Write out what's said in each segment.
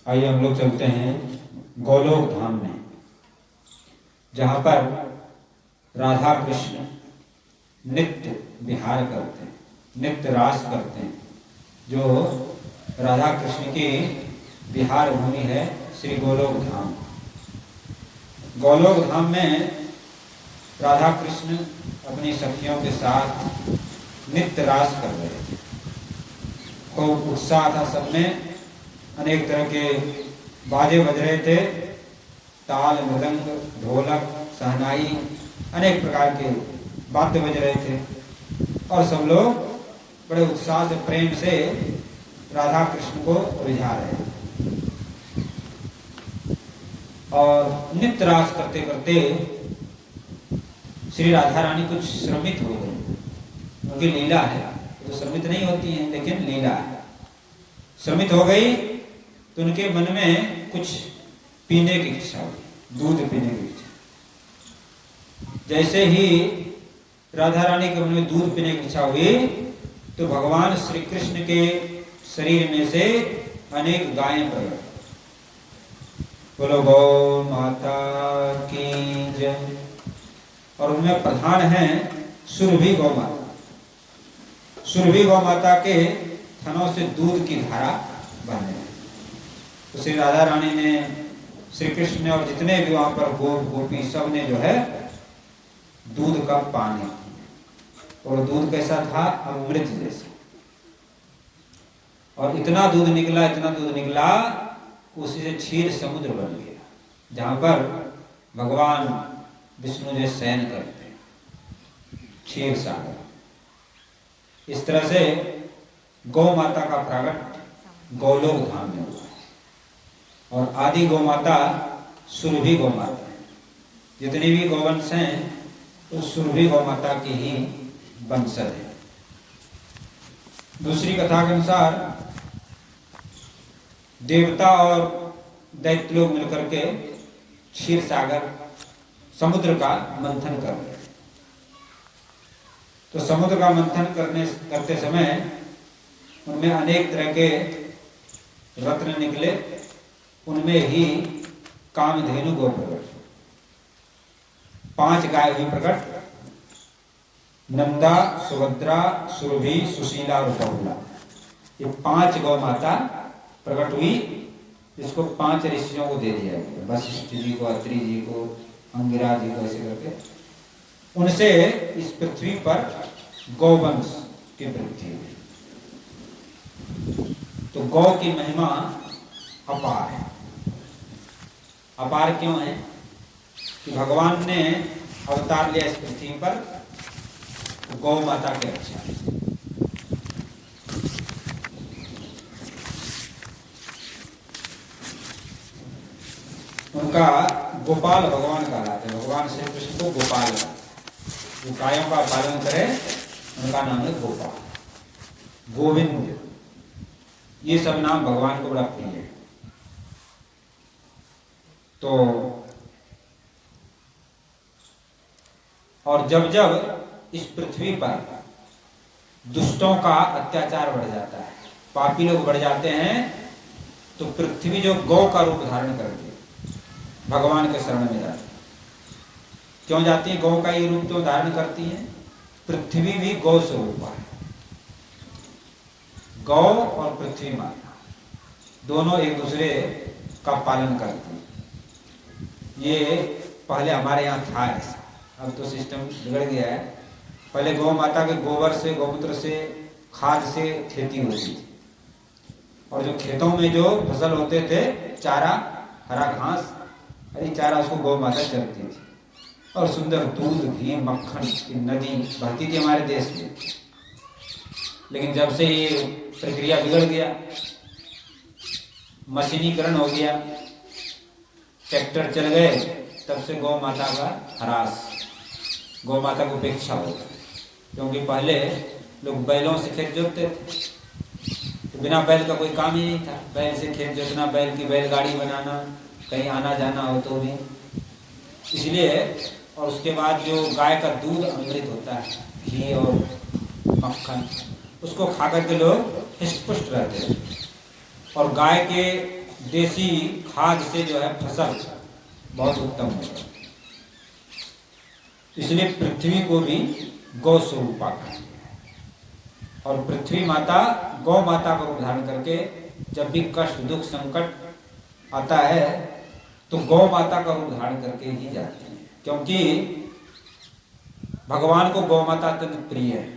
आइए हम लोग चलते हैं गोलोक धाम में, जहाँ पर राधा कृष्ण नित्य विहार करते हैं, नित्य रास करते हैं। जो राधा कृष्ण की विहार भूमि है श्री गोलोक धाम। गोलोक धाम में राधा कृष्ण अपनी सखियों के साथ नित्य रास कर रहे थे। खूब उत्साह था सब में, अनेक तरह के बाजे बज रहे थे, ताल, मृदंग, ढोलक, शहनाई, अनेक प्रकार के वाद्य बज रहे थे और सब लोग बड़े उत्साह से, प्रेम से राधा कृष्ण को रिझा रहे थे। और नित्य रास करते करते श्री राधा रानी कुछ श्रमित हो गई। उनकी लीला है, तो श्रमित नहीं होती है लेकिन लीला है। श्रमित हो गई तो उनके मन में कुछ पीने की इच्छा हुई, दूध पीने की इच्छा। जैसे ही राधा रानी के मन में दूध पीने की इच्छा हुई तो भगवान श्री कृष्ण के शरीर में से अनेक गायें प्रकट। बोलो गौ माता की जय। और उनमें प्रधान है सुरभि गौ माता। सुरभि गौ माता के थनों से दूध की धारा बहने लगी। तो श्री राधा रानी ने, श्री कृष्ण ने और जितने भी वहां पर गोपी सब ने जो है दूध का पान किया। और दूध कैसा था? अमृत जैसा। और इतना दूध निकला, इतना दूध निकला, उसी से क्षीर समुद्र बन गया, जहां पर भगवान विष्णु जो शयन करते हैं, क्षीर सागर। इस तरह से गौ माता का प्रकट गोलोक धाम में हुआ है। और आदि गौ माता सुरभि गौ माता है। जितनी भी गौवंश हैं तो सुरभि गौ माता की ही वंशज है। दूसरी कथा के अनुसार देवता और दैत्य लोग मिलकर के क्षीर सागर समुद्र का मंथन कर रहे। तो समुद्र का मंथन करते समय उनमें अनेक तरह के रत्न निकले। उनमें ही कामधेनु गो प्रकट, 5 गाय हुई प्रकट। नंदा, सुभद्रा, सुरभि, सुशीला और बहुला, ये 5 गौ माता प्रकट हुई। इसको 5 ऋषियों को दे दिया गया, वशिष्ठ जी को, अत्रि जी को, अंगिरा जी को, ऐसे करके उनसे इस पृथ्वी पर गौवंश की वृद्धि हुई। तो गौ की महिमा अपार है। अपार क्यों है? कि भगवान ने अवतार लिया इस पृथ्वी पर गौ माता के रक्षा। उनका गोपाल भगवान कहलाते हैं। भगवान श्री कृष्ण को गोपाल, जो गायों का पालन करे उनका नाम है गोपाल, गोविंद। ये सब नाम भगवान को बड़ा प्रिय है। तो और जब जब इस पृथ्वी पर दुष्टों का अत्याचार बढ़ जाता है, पापी लोग बढ़ जाते हैं, तो पृथ्वी जो गौ का रूप धारण करती है, भगवान के शरण में जाती है। क्यों जाती है? गौ का ये रूप क्यों धारण करती है? पृथ्वी भी गौ स्वरूप है। गौ और पृथ्वी माता दोनों एक दूसरे का पालन करती है। ये पहले हमारे यहाँ था ऐसा, अब तो सिस्टम बिगड़ गया है। पहले गौ माता के गोबर से, गौमूत्र से, खाद से खेती होती थी। और जो खेतों में जो फसल होते थे, चारा, हरा घास, हरी चारा, उसको गौ माता चरती थी। और सुंदर दूध, घी, मक्खन की नदी बहती थी हमारे देश में। लेकिन जब से ये प्रक्रिया बिगड़ गया, मशीनीकरण हो गया, ट्रैक्टर चल गए, तब से गौ माता का ह्रास, गौ माता को उपेक्षा हो गई। क्योंकि पहले लोग बैलों से खेत जोतते थे, तो बिना बैल का कोई काम ही नहीं था। बैल से खेत जोतना, बैल की बैलगाड़ी बनाना, कहीं आना जाना हो तो भी। इसलिए, और उसके बाद जो गाय का दूध अमृत होता है, घी और मक्खन, उसको खा करके लोग हृष्ट पुष्ट रहते हैं। और गाय के देसी खाद से जो है फसल बहुत उत्तम होता है। इसलिए पृथ्वी को भी गौ स्वरूपा कहा। और पृथ्वी माता गौ माता का रूप धारण करके जब भी कष्ट दुख संकट आता है तो गौ माता का रूप धारण करके ही जाती है, क्योंकि भगवान को गौ माता अत्यंत प्रिय है।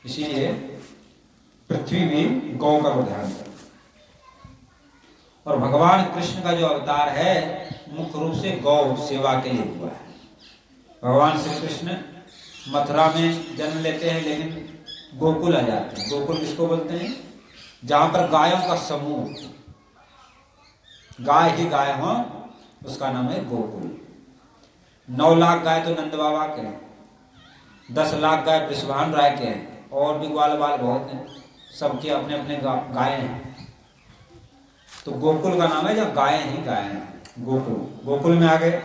इसीलिए पृथ्वी भी गौ का रूप धारण करती है। और भगवान कृष्ण का जो अवतार है मुख्य रूप से गौ सेवा के लिए हुआ है। भगवान श्री कृष्ण मथुरा में जन्म लेते हैं, लेकिन गोकुल आ जाते हैं। गोकुल किसको बोलते हैं? जहां पर गायों का समूह, गाय ही गाय हो, उसका नाम है गोकुल। 9 लाख गाय तो नंद बाबा के हैं, 10 लाख गाय बृषभान राय के हैं, और भी ग्वाल बाल बहुत हैं, सबके अपने अपने गाय हैं। तो गोकुल का नाम है जब गाय ही गाय हैं। गोकुल में आ गए,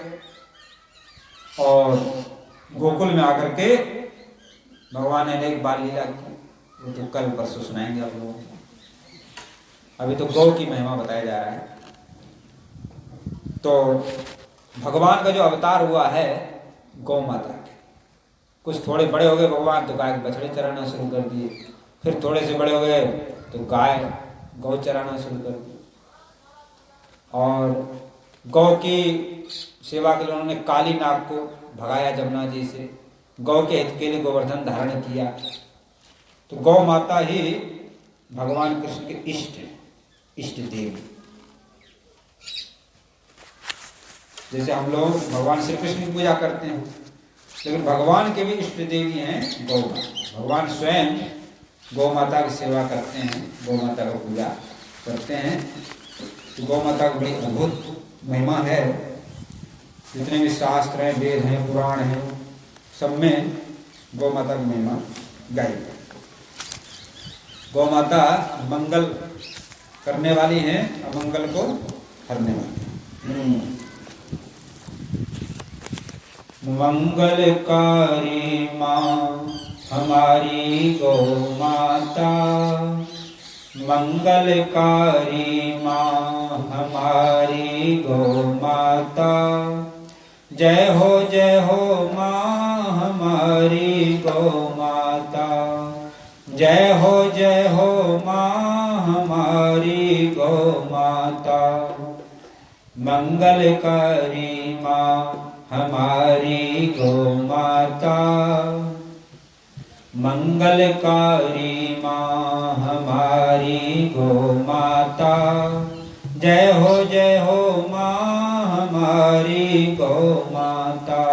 और गोकुल में आकर के भगवान ने एक बाल लीला की, वो तो कल परसों सुनाएंगे आप लोगों को। अभी तो गौ की महिमा बताया जा रहा है। तो भगवान का जो अवतार हुआ है गौ माता के, कुछ थोड़े बड़े हो गए भगवान तो गाय के बछड़े चराना शुरू कर दिए, फिर थोड़े से बड़े हो गए तो गौ चराना शुरू कर दिए। और गौ की सेवा के लिए उन्होंने काली नाग को भगाया जमुना जी से, गौ के हित के लिए गोवर्धन धारण किया। तो गौ माता ही भगवान कृष्ण के इष्ट देवी। जैसे हम लोग भगवान श्री कृष्ण की पूजा करते हैं, लेकिन भगवान के भी इष्ट देवी हैं गौ माता। भगवान स्वयं गौ माता की सेवा करते हैं, गौ माता का पूजा करते हैं। तो गौ माता की बड़ी अद्भुत महिमा है। जितने भी शास्त्र हैं, वेद हैं, पुराण हैं, सब में गौ माता की महिमा गाई है। गौ माता मंगल करने वाली है, अमंगल को हरने वाली। मंगलकारी माँ हमारी गौ माता, मंगलकारी माँ हमारी गौ माता। जय हो माँ हमारी गौ माता, जय हो माँ हमारी गौ माता। मंगलकारी माँ हमारी गौ माता, मंगलकारी माँ हमारी गौ माता। जय हो माँ हमारी गौ माता।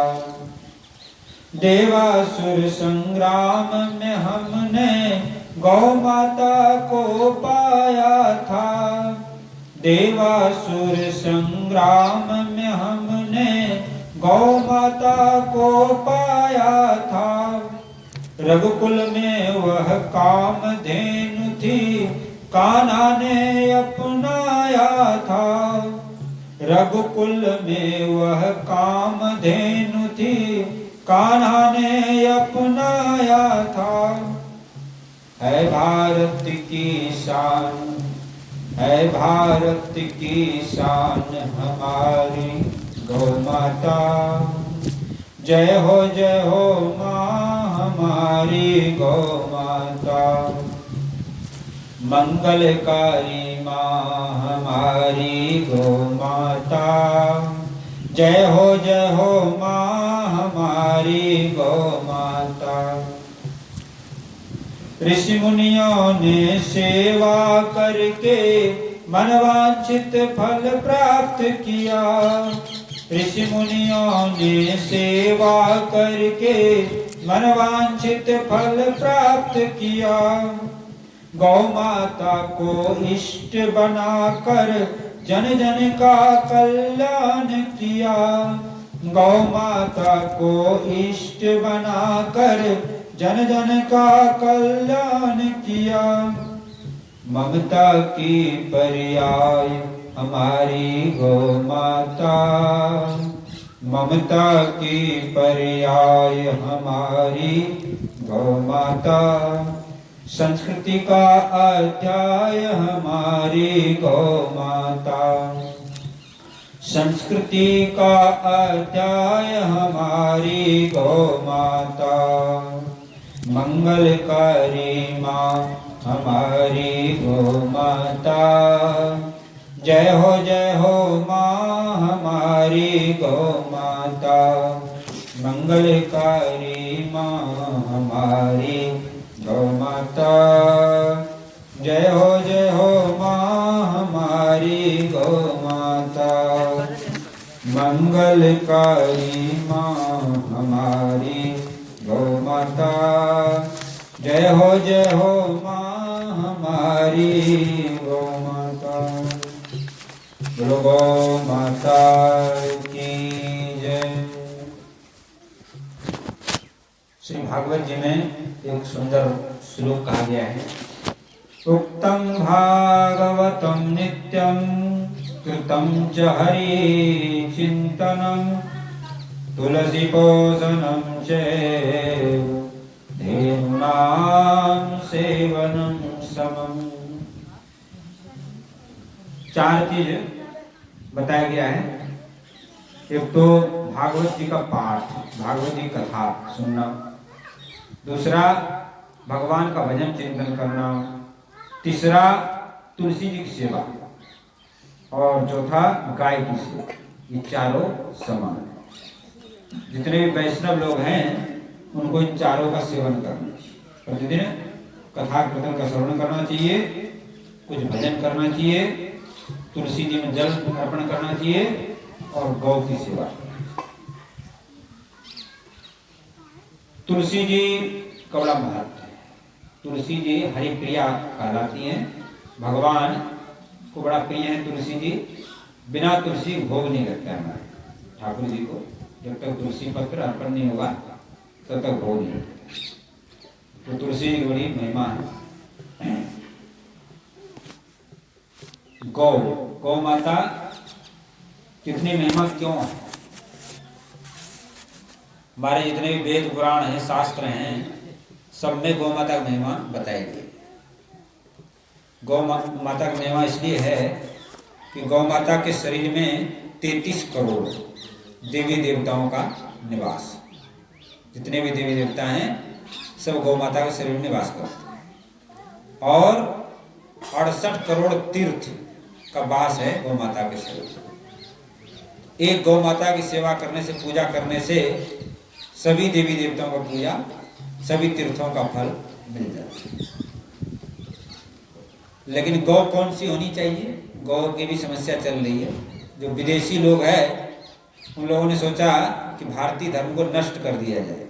देवासुर संग्राम में हमने गौ माता को पाया था, देवासुर संग्राम में हमने गौ माता को पाया था। रघुकुल में वह कामधेनु थी, कान्हा ने अपनाया था। रघुकुल में वह कामधेनु थी, कान्हा ने अपनाया था। है भारत की शान, है भारत की शान हमारी गौ माता। जय हो माँ हमारी गौ माता। मंगलकारी माँ हमारी गौ माता। जय हो माँ हमारी गौ माता। ऋषि मुनियों ने सेवा करके मनवांछित फल प्राप्त किया, ऋषि मुनियों ने सेवा करके मनवांछित फल प्राप्त किया। गौ माता को इष्ट बनाकर जन जन का कल्याण किया। गौ माता को इष्ट बनाकर जन जन का कल्याण किया। ममता की पर्याय हमारी गौ माता, ममता की पर्याय हमारी गौ माता। संस्कृति का अध्याय हमारी गौ माता, संस्कृति का अध्याय हमारी गौ माता, मंगलकारी माँ हमारी गौ माता। जय हो माँ हमारी गौ माता, मंगलकारी माँ हमारी गौ माता। जय हो माँ हमारी गौ माता, मंगलकारी माँ हमारी गौ माता। जय हो माँ हमारी गौ माता। बोलो गौ माता की जय। श्री भागवत जी में एक सुंदर श्लोक कहा गया है, उक्तं भागवतं नित्यं कृतं च हरि चिंतनं, तुलसी पूजनं चैव धेनूनां सेवनं समम्। चार चीज बताया गया है। एक तो भागवत जी का पाठ, भागवत जी कथा सुनना, दूसरा भगवान का भजन चिंतन करना, तीसरा तुलसी जी की सेवा, और चौथा गाय की सेवा। ये चारों समान है। जितने भी वैष्णव लोग हैं उनको इन चारों का सेवन करना चाहिए। प्रतिदिन कथा कीर्तन का श्रवण करना चाहिए, कुछ भजन करना चाहिए, तुलसी जी में जल अर्पण करना चाहिए और गौ की सेवा। तुलसी जी का बड़ा महत्व है। तुलसी जी हरिप्रिया कहलाती हैं, भगवान को बड़ा प्रिय है तुलसी जी। बिना तुलसी भोग नहीं लगता है हमारे ठाकुर जी को। जब तक तुलसी पत्र अर्पण नहीं होगा तब तक भोग नहीं लगता। तो तुलसी जी की बड़ी महिमा है। गौ माता कितनी महिमा क्यों है? हमारे जितने भी वेद पुराण हैं, शास्त्र हैं, सब में गौ माता की महिमा बताई गई। गौ माता की महिमा इसलिए है कि गौ माता के शरीर में 33 करोड़ देवी देवताओं का निवास। जितने भी देवी देवता हैं सब गौ माता के शरीर में निवास करते हैं, और 68 करोड़ तीर्थ का वास है गौ माता के शरीर में। एक गौ माता की सेवा करने से, पूजा करने से सभी देवी देवताओं का पूजा, सभी तीर्थों का फल मिल जाता है। लेकिन गौ कौन सी होनी चाहिए? गौ की भी समस्या चल रही है। जो विदेशी लोग हैं उन लोगों ने सोचा कि भारतीय धर्म को नष्ट कर दिया जाए,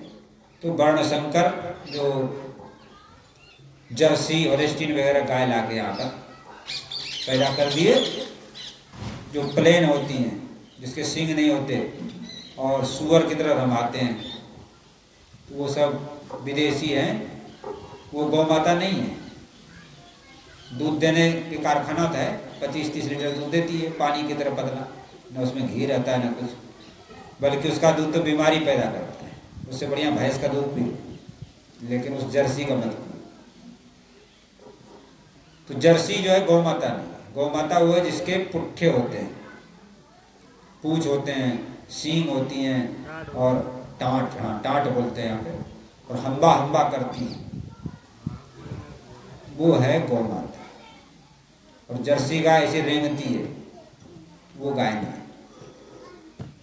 तो वर्णशंकर जो जर्सी होल्स्टीन वगैरह गाय ला के यहाँ पर पैदा कर दिए, जो प्लेन होती हैं, जिसके सींग नहीं होते और सुअर की तरह रमाते हैं, तो वो सब विदेशी हैं। वो गौ माता नहीं है। दूध देने के कारखाना होता है, 25-30 लीटर दूध देती है, पानी की तरह पतला, न उसमें घी रहता है न कुछ, बल्कि उसका दूध तो बीमारी पैदा करता है। उससे बढ़िया भैंस का दूध पी, लेकिन उस जर्सी का मत पी। तो जर्सी जो है गौ माता नहीं। गौ माता वो है जिसके पुट्ठे होते हैं, पूंछ होते हैं, सींग होती हैं, और टाँट बोलते हैं यहाँ पे, और हम्बा हम्बा करती है, वो है गौ माता। और जर्सी गाय ऐसे रेंगती है, वो गाय नहीं।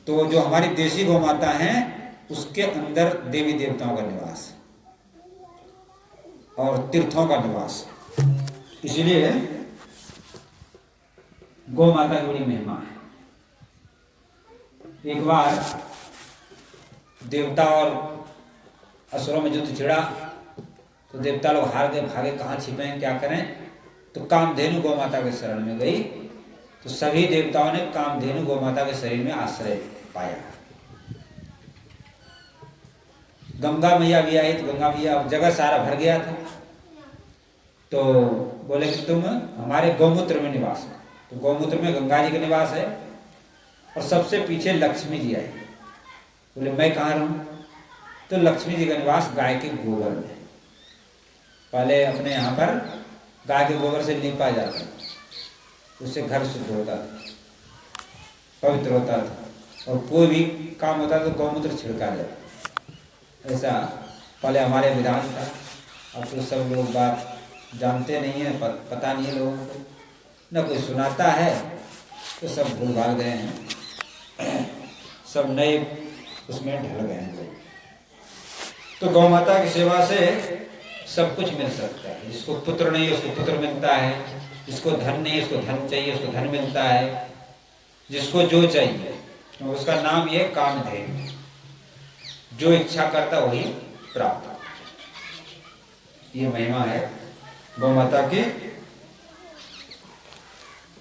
तो जो हमारी देसी गौ माता है उसके अंदर देवी देवताओं का निवास और तीर्थों का निवास। इसलिए गौ माता की बड़ी महिमा है। एक बार देवता और असुरों में युद्ध छिड़ा, तो देवता लोग हार गए, भागे, कहाँ छिपे, क्या करें। तो कामधेनु गौ माता के शरण में गई, तो सभी देवताओं ने कामधेनु गौ माता के शरीर में आश्रय पाया। गंगा मैया भी आई, तो गंगा मैया, जगह सारा भर गया था, तो बोले कि तुम हमारे गौमूत्र में निवास हो। तो गौमूत्र में गंगा जी का निवास है, और सबसे पीछे लक्ष्मी जी आई। बोले मैं कहाँ रहूं? तो लक्ष्मी जी का निवास गाय के गोबर में। पहले अपने यहाँ पर गाय के गोबर से लीपा जाता था, उससे घर शुद्ध होता था, पवित्र होता था, और कोई भी काम होता तो गौमूत्र छिड़का जाता। ऐसा पहले हमारे विधान था। अब तो सब लोग बात जानते नहीं है, पता नहीं है लोगों को, न कोई सुनाता है, तो सब भूल भाल गए हैं, सब नए उसमें ढल गए हैं। तो गौ माता की सेवा से सब कुछ मिल सकता है। जिसको पुत्र नहीं उसको पुत्र मिलता है, जिसको धन नहीं उसको धन चाहिए उसको धन मिलता है, जिसको जो चाहिए। तो उसका नाम ये कामधेनु, जो इच्छा करता वही प्राप्त। ये महिमा है गौ माता की।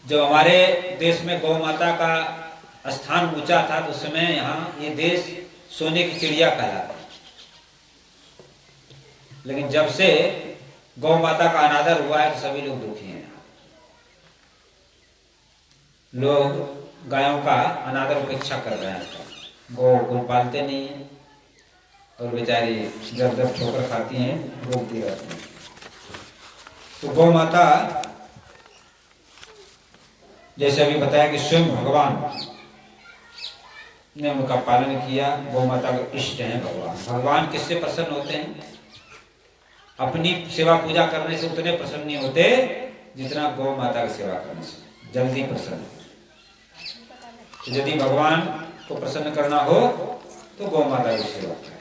जब हमारे देश में गौ माता का स्थान ऊंचा था तो उस समय यहाँ ये देश सोने की चिड़िया कहलाता। लेकिन जब से गौ माता का अनादर हुआ है तो सभी लोग दुखी हैं। लोग गायों का अनादर उपेक्षा कर रहे हैं, गौ को पालते नहीं है और बेचारी जब जब ठोकर खाती हैं रोकती रहती हैं। तो गौ माता जैसे अभी बताया कि स्वयं भगवान ने उनका पालन किया। गौ माता का इष्ट है भगवान। भगवान किससे प्रसन्न होते हैं? अपनी सेवा पूजा करने से उतने प्रसन्न नहीं होते जितना गौ माता की सेवा करने से जल्दी प्रसन्न। तो यदि भगवान को प्रसन्न करना हो तो गौ माता की सेवा करें।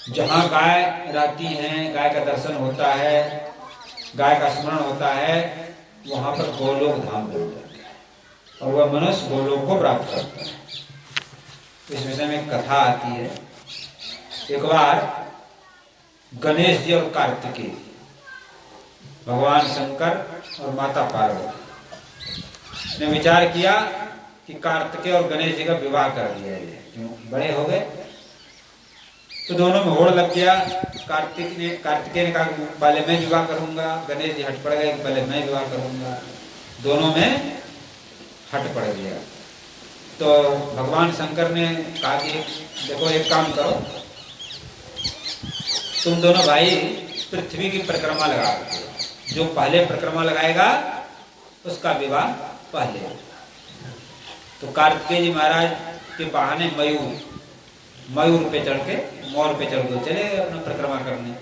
जहाँ गाय रहती हैं, गाय का दर्शन होता है, गाय का स्मरण होता है, वहां पर गोलोक धाम बन जाता है और वह मनुष्य गोलोक को प्राप्त करता है। इस विषय में कथा आती है। एक बार गणेश जी और कार्तिकेय, भगवान शंकर और माता पार्वती ने विचार किया कि कार्तिकेय और गणेश जी का विवाह कर दिया जाए, क्यों बड़े हो गए। तो दोनों में होड़ लग गया। कार्तिकेय ने कहा पहले मैं विवाह करूंगा, गणेश जी हट पड़ गए पहले मैं विवाह करूंगा। दोनों में हट पड़ गया। तो भगवान शंकर ने कहा कि देखो एक काम करो, तुम दोनों भाई पृथ्वी की परिक्रमा लगा दो, जो पहले परिक्रमा लगाएगा उसका विवाह पहले। तो कार्तिकेय जी महाराज के बहाने मयूर पे चढ़ के, मोर पे चढ़ के चले अपना परिक्रमा करने।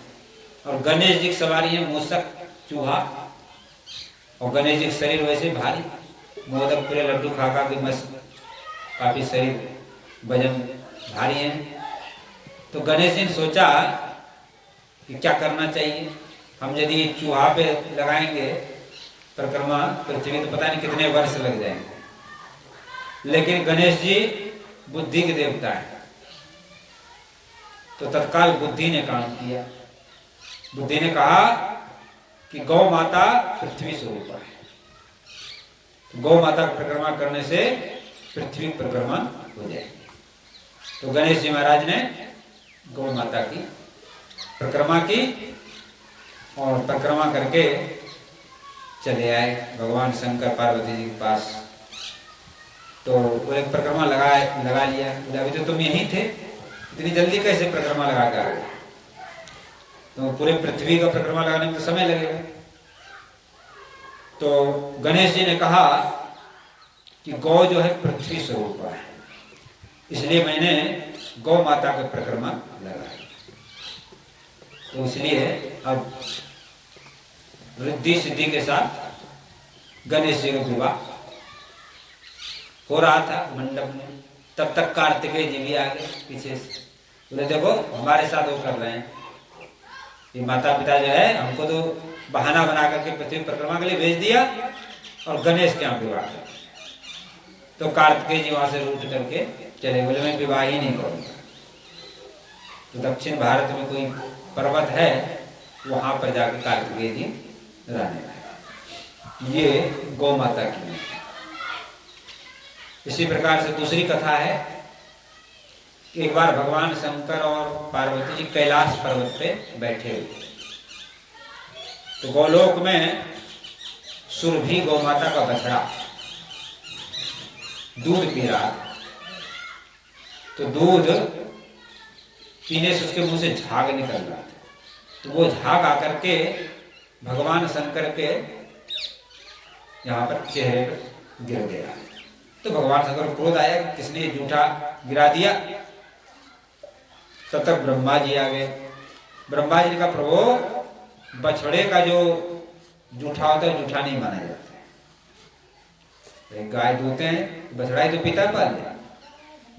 और गणेश जी की सवारी है मूषक चूहा, और गणेश जी का शरीर वैसे भारी, मोदक पूरे लड्डू खा खा के मस्त, काफी शरीर वजन भारी है। तो गणेश जी ने सोचा कि क्या करना चाहिए। हम यदि चूहा पे लगाएंगे परिक्रमा पृथ्वी तो पता नहीं कितने वर्ष लग जाएंगे। लेकिन गणेश जी बुद्धि के देवता है, तो तत्काल बुद्धि ने काम किया। बुद्धि ने कहा कि गौ माता पृथ्वी स्वरूप है, तो गौ माता की परिक्रमा करने से पृथ्वी परिक्रमा हो जाएगी। तो गणेश जी महाराज ने गौ माता की परिक्रमा की और परिक्रमा करके चले आए भगवान शंकर पार्वती जी के पास। तो वो एक परिक्रमा लगा लिया। अभी तो तुम यहीं थे, इतनी जल्दी कैसे परिक्रमा लगा कर आए? तो पूरे पृथ्वी का परिक्रमा लगाने में तो समय लगेगा। तो गणेश जी ने कहा कि गौ जो है पृथ्वी स्वरूप है, इसलिए मैंने गौ माता का परिक्रमा लगाया। तो इसलिए अब रिद्धि सिद्धि के साथ गणेश जी का विवाह हो रहा था मंडप में। तब तक कार्तिकेय जी भी आ गए पीछे से। बोले देखो हमारे साथ वो कर रहे हैं, ये माता पिता जो है हमको तो बहाना बना करके पृथ्वी परिक्रमा के लिए भेज दिया और गणेश के यहाँ विवाह कर। तो कार्तिकेय जी वहां से रूट करके चले, बोले मैं विवाह ही नहीं करूंगा। तो दक्षिण भारत में कोई पर्वत है, वहां पर जाकर कार्तिकेय जी रहने लगे। ये गौ माता की है। इसी प्रकार से दूसरी कथा है। एक बार भगवान शंकर और पार्वती जी कैलाश पर्वत पे बैठे हुए, तो गोलोक में सुरभि गौ माता का बछड़ा दूध पी रहा। तो दूध पीने से उसके मुंह से झाग निकल रहा था। तो वो झाग आकर के भगवान शंकर के यहाँ पर चेहरे पर गिर गया। तो भगवान शंकर को क्रोध आया, किसने जूठा गिरा दिया। तब तक ब्रह्मा जी आ गए। ब्रह्मा जी ने कहा, प्रभु बछड़े का जो जूठा होता है जूठा नहीं माना जाता है। गाय दूते हैं, बछड़ा ही तो पीता पाल है,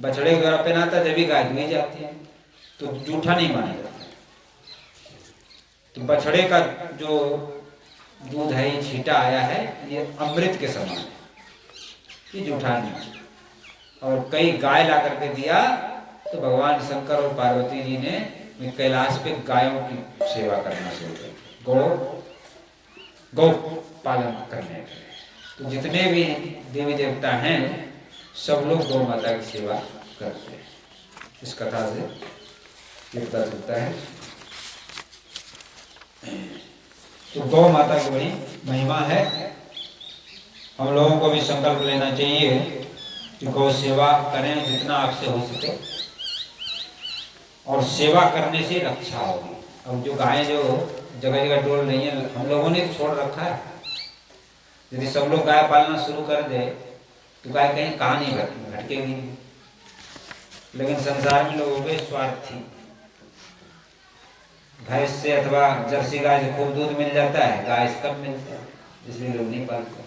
बछड़े के द्वारा पहनाता जब भी गाय दुही जाती है, तो जूठा नहीं माना जाता। तो बछड़े का जो दूध है ये छीटा आया है, ये अमृत के समान है, ये जूठा नहीं। और कई गाय ला करके दिया तो भगवान शंकर और पार्वती जी ने कैलाश पे गायों की सेवा करना शुरू कर, गौ पालन करने के। तो जितने भी देवी देवता हैं सब लोग गौ माता की सेवा करते हैं। इस कथा से ये पता चलता है। तो गौ माता की बड़ी महिमा है। हम लोगों को भी संकल्प लेना चाहिए कि गौ सेवा करें जितना आपसे हो सके, और सेवा करने से रक्षा होगी। अब जो गायें जो जगह जगह डोल रही हैं, हम लोगों ने छोड़ रखा है। यदि सब लोग गाय पालना शुरू कर दे तो गाय कहीं कहाँ नहीं भटकेगी। लेकिन संसार में लोगों के स्वार्थी, भैंस से अथवा जर्सी गाय से खूब दूध मिल जाता है, गाय से कम मिलता है, इसलिए लोग नहीं पालते।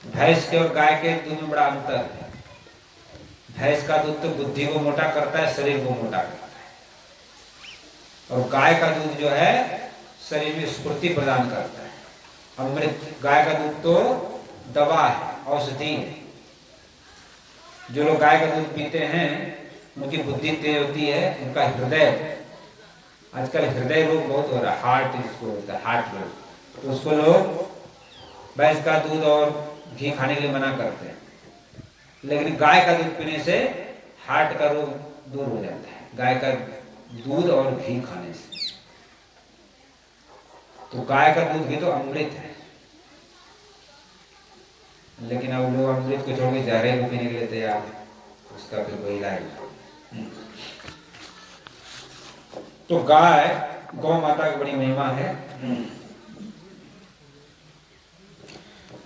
भैंस के और गाय के दूध में बड़ा अंतर है। भैंस का दूध तो बुद्धि को मोटा करता है, शरीर को मोटा करता है, और गाय का दूध जो है शरीर में स्फूर्ति प्रदान करता है। अमृत, गाय का दूध तो दवा है, औषधि है। जो लोग गाय का दूध पीते हैं उनकी बुद्धि तेज होती है, उनका हृदय, आजकल हृदय रोग बहुत हो रहा है, हार्ट जिसको होता है, हार्ट रोग, तो उसको लोग भैंस का दूध और घी खाने के लिए मना करते हैं। लेकिन गाय का दूध पीने से हार्ट का रोग दूर हो जाता है, गाय का दूध और घी खाने से। तो गाय का दूध घी तो अमृत है, लेकिन अब लोग अमृत को छोड़ के जहर को पीने के लिए तैयार है, उसका फिर कोई इलाज नहीं। तो गाय, गौ माता की बड़ी महिमा है।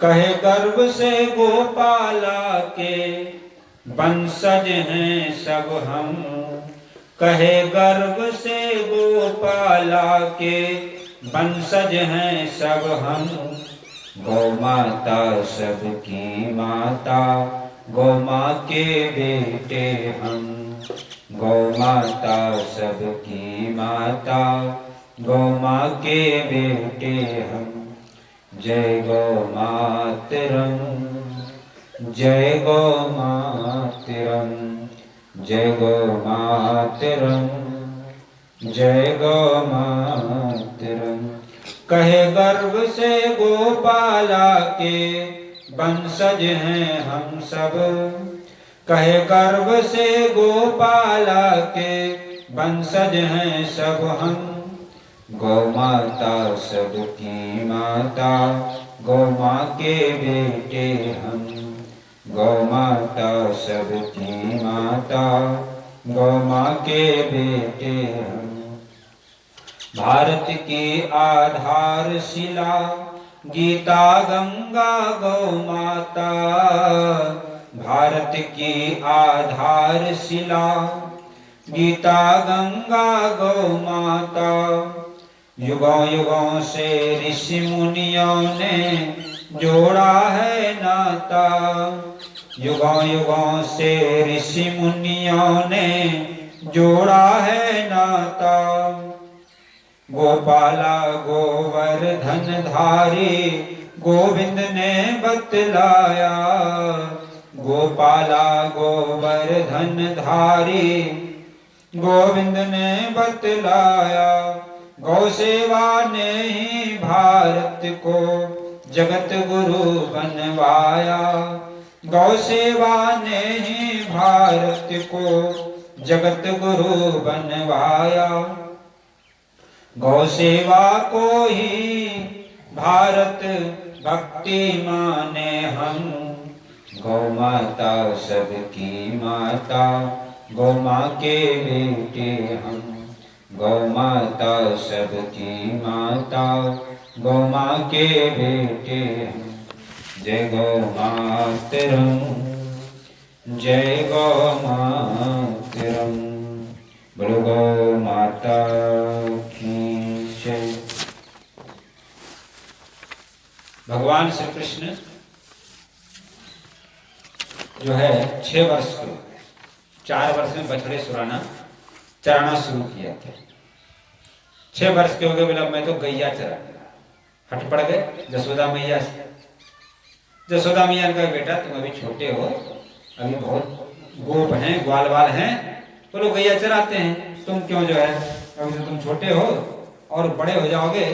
कहे गर्भ से गोपाला के वंशज हैं सब हम, कहे गर्भ से गोपाला के वंशज हैं सब हम। गौ माता सबकी माता, गौ माँ के बेटे हम। गौ माता सबकी माता, गौ माँ के बेटे हम। जय गौ मातरम, जय गौ मातरम, जय गौ मातरम, जय गौ मातरम। कहे गर्भ से गोपाला के वंशज हैं हम सब, कहे गर्भ से गोपाला के वंशज हैं सब हम। गौ माता सबकी माता, गौ माँ के बेटे हम। गौ माता सबकी माता, गौ माँ के बेटे हम। भारत की आधारशिला गीता गंगा गौ माता, भारत की आधारशिला गीता गंगा गौ माता। युगों युगों से ऋषि मुनियों ने जोड़ा है नाता, युगों युगों से ऋषि मुनियों ने जोड़ा है नाता। गोपाला गोवर्धन धारी गोविंद ने बतलाया, गोपाला गोवर्धन धारी गोविंद ने बतलाया। गौ सेवा ने ही भारत को जगत गुरु बनवाया, गौ सेवा ने ही भारत को जगत गुरु बनवाया। गौ सेवा को ही भारत भक्ति माने हम। गौ माता सबकी माता, गौ माँ के बेटे हम। गौ माता सबकी माता, गौ माँ के बेटे हम। जय गौ मातरम, जय गौ मातरम। बोलो गौ माता की जय। भगवान श्री कृष्ण जो है 6 वर्ष के, 4 वर्ष में बछड़े चराना शुरू किया था। 6 वर्ष के हो गए, बोला मैं तो गैया चरा। हट पड़ गए जसोदा मैया से। जसोदा मैया ने कहा बेटा तुम अभी छोटे हो, अभी बहुत गोप हैं, ग्वाल वाल हैं, बोलो गैया चराते हैं। तुम क्यों जो है, अभी तो तुम छोटे हो और बड़े हो जाओगे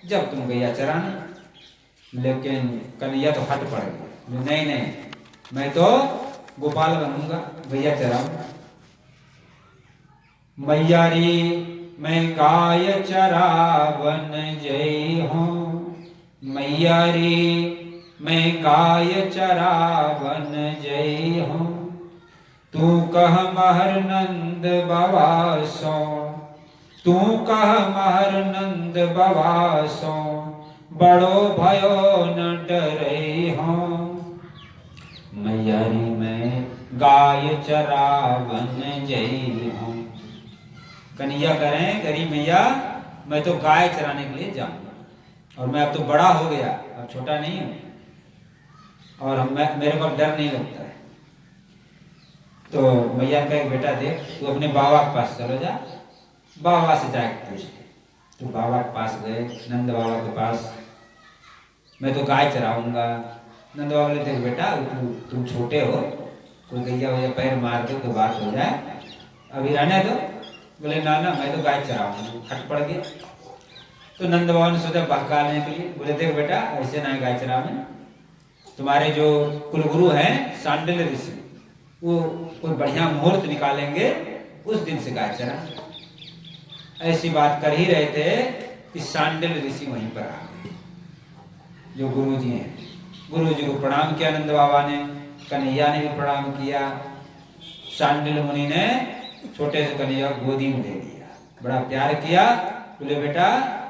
जब तुम गैया चराना। लेकिन कन्हैया तो हट पड़ गए, नहीं नहीं मैं तो गोपाल बनूंगा, गैया चराऊंगा। मैया रे मैं गाय चरावन जय हूँ, मैया रे मैं गाय चरावन जय हूँ। तू कह महर नंद बवासो, तू कह महर नंद बवासो, बड़ो भयो न डरे हूँ। मैया रे मैं गाय चरावन जय हूँ। कन्हैया करें गरीब मैया मैं तो गाय चराने के लिए जाऊंगा, और मैं अब तो बड़ा हो गया, अब छोटा नहीं हूं, और मेरे को डर नहीं लगता है। तो मैया का एक बेटा देख, तू अपने बाबा के पास चलो जा, बाबा से जाके पूछ। तो बाबा के पास गए, नंद बाबा के पास, मैं तो गाय चराऊंगा। नंद बाबा बोले देख बेटा तुम छोटे हो, कोई गैया वैया पैर मार दो तो बात हो जाए, अभी रहने दो। बोले ना ना मैं तो गाय चराऊंगा। हट पड़ गया। तो नंद बाबा ने सोचा बहकाने के लिए, बोले देख बेटा ऐसे ना गाय चरावे, तुम्हारे जो कुलगुरु हैं सांडिल्य ऋषि, वो कोई बढ़िया मुहूर्त निकालेंगे, उस दिन से गाय चरा। ऐसी बात कर ही रहे थे कि सांडिल्य ऋषि वहीं पर आ गए, जो गुरु जी हैं। गुरु जी को प्रणाम किया नंद बाबा ने, कन्हैया ने भी प्रणाम किया। सांडिल्य मुनि ने छोटे से कन्हैया गोदी में ले लिया, बड़ा प्यार किया। बोले बेटा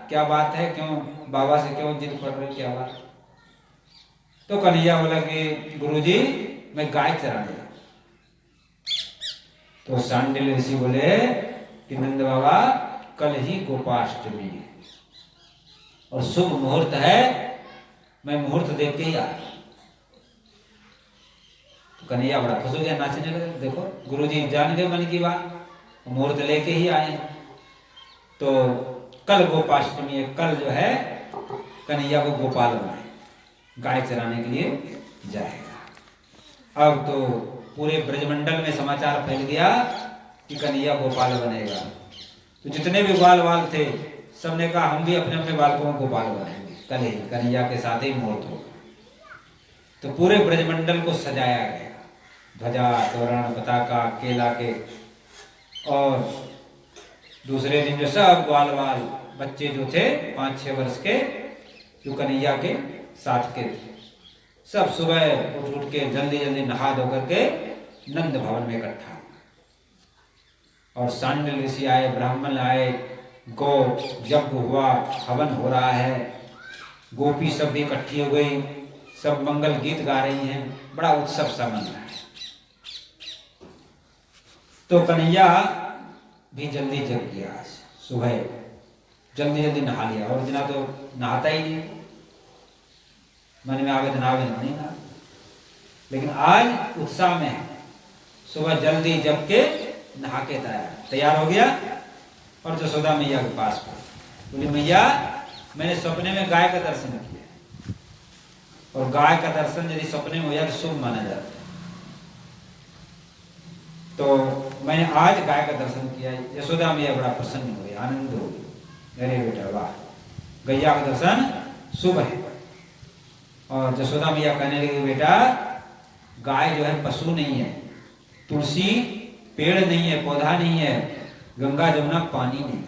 क्या बात है, क्यों बाबा से क्यों जिद पड़ रही, क्या बात। तो कन्हैया बोला कि गुरुजी मैं गाय चराने। तो सांडिल्य ऋषि बोले कि नंद बाबा कल ही गोपाष्टमी है और शुभ मुहूर्त है, मैं मुहूर्त देख के ही आ। तो कन्हैया बड़ा खुश हो गया, नाचने लगे। देखो गुरुजी जान गए मन की बात, मुहूर्त लेके ही आए। तो कल गोपाष्टमी है, कल जो है कन्हैया को गोपाल बनाए, गाय चराने के लिए जाएगा। अब तो पूरे ब्रजमंडल में समाचार फैल गया कि कन्हैया गोपाल बनेगा। तो जितने भी ग्वाल वाल थे सबने कहा हम भी अपने अपने बालकों को गोपाल बनाएंगे, कल ही कन्हैया के साथ ही मुहूर्त होगा। तो पूरे ब्रजमंडल को सजाया गया, ध्वजा तोरण पताका केला के, और दूसरे दिन जो सब ग्वाल वाल बच्चे जो थे 5-6 वर्ष के, जो कन्हैया के साथ के थे, सब सुबह उठ के जल्दी जल्दी नहा धो करके नंद भवन में इकट्ठा। और सांडिल्य ऋषि आए, ब्राह्मण आए, गौ यज्ञ हुआ, हवन हो रहा है, गोपी सब भी इकट्ठी हो गई, सब मंगल गीत गा रही हैं, बड़ा उत्सव सा मन रहा है। तो कन्हैया भी जल्दी जग गया, सुबह जल्दी जल्दी नहा लिया, और दिन तो नहाता ही नहीं, मन में आवे तो नहावे नहीं नहा। लेकिन आज उत्साह में सुबह जल्दी जग के नहा के तैयार हो गया, और जसोदा मैया के पास बोली मैया मैंने सपने में गाय का दर्शन किया, और गाय का दर्शन यदि सपने में हो जाए तो शुभ माना जाता है, तो मैंने आज गाय का दर्शन किया। यशोदा मैया बड़ा प्रसन्न हो गई, आनंद हो गई, अरे बेटा वाह, गैया का दर्शन शुभ है। और यशोदा मैया कहने लगी बेटा गाय जो है पशु नहीं है, तुलसी पेड़ नहीं है, पौधा नहीं है, गंगा जमुना पानी नहीं,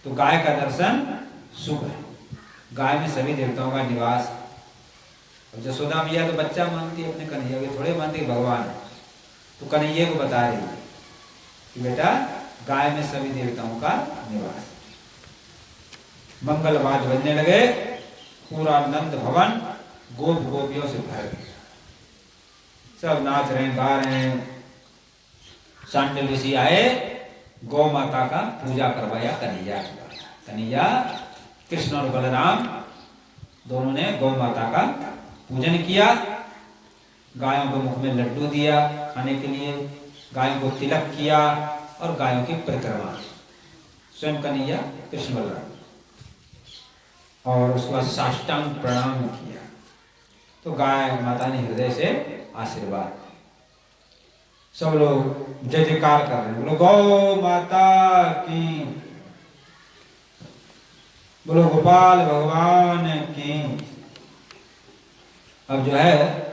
तो गाय का दर्शन शुभ है, गाय में सभी देवताओं का निवास। और यशोदा मैया तो बच्चा मानती है अपने कन्हैया के, थोड़े मानती है भगवान है। तो कन्हैया को बता रही है कि बेटा गाय में सभी देवताओं का निवास। मंगल वाद्य बजने लगे, पूरा नंद भवन गोप गोपियों से भर गया। सब नाच रहे हैं, गा रहे हैं। शांडिल ऋषि आए, गौ माता का पूजा करवाया कन्हैया। कन्हैया कृष्ण और बलराम दोनों ने गौ माता का पूजन किया। गायों को मुख में लड्डू दिया खाने के लिए, गायों को तिलक किया और गायों की परिक्रमा, स्वयं कन्हैया कृष्ण बलराम, और उसके बाद साष्टांग प्रणाम किया। तो गाय माता ने हृदय से आशीर्वाद। सब लोग जय जयकार कर रहे हैं, बोलो गौ माता की, बोलो गोपाल भगवान की। अब जो है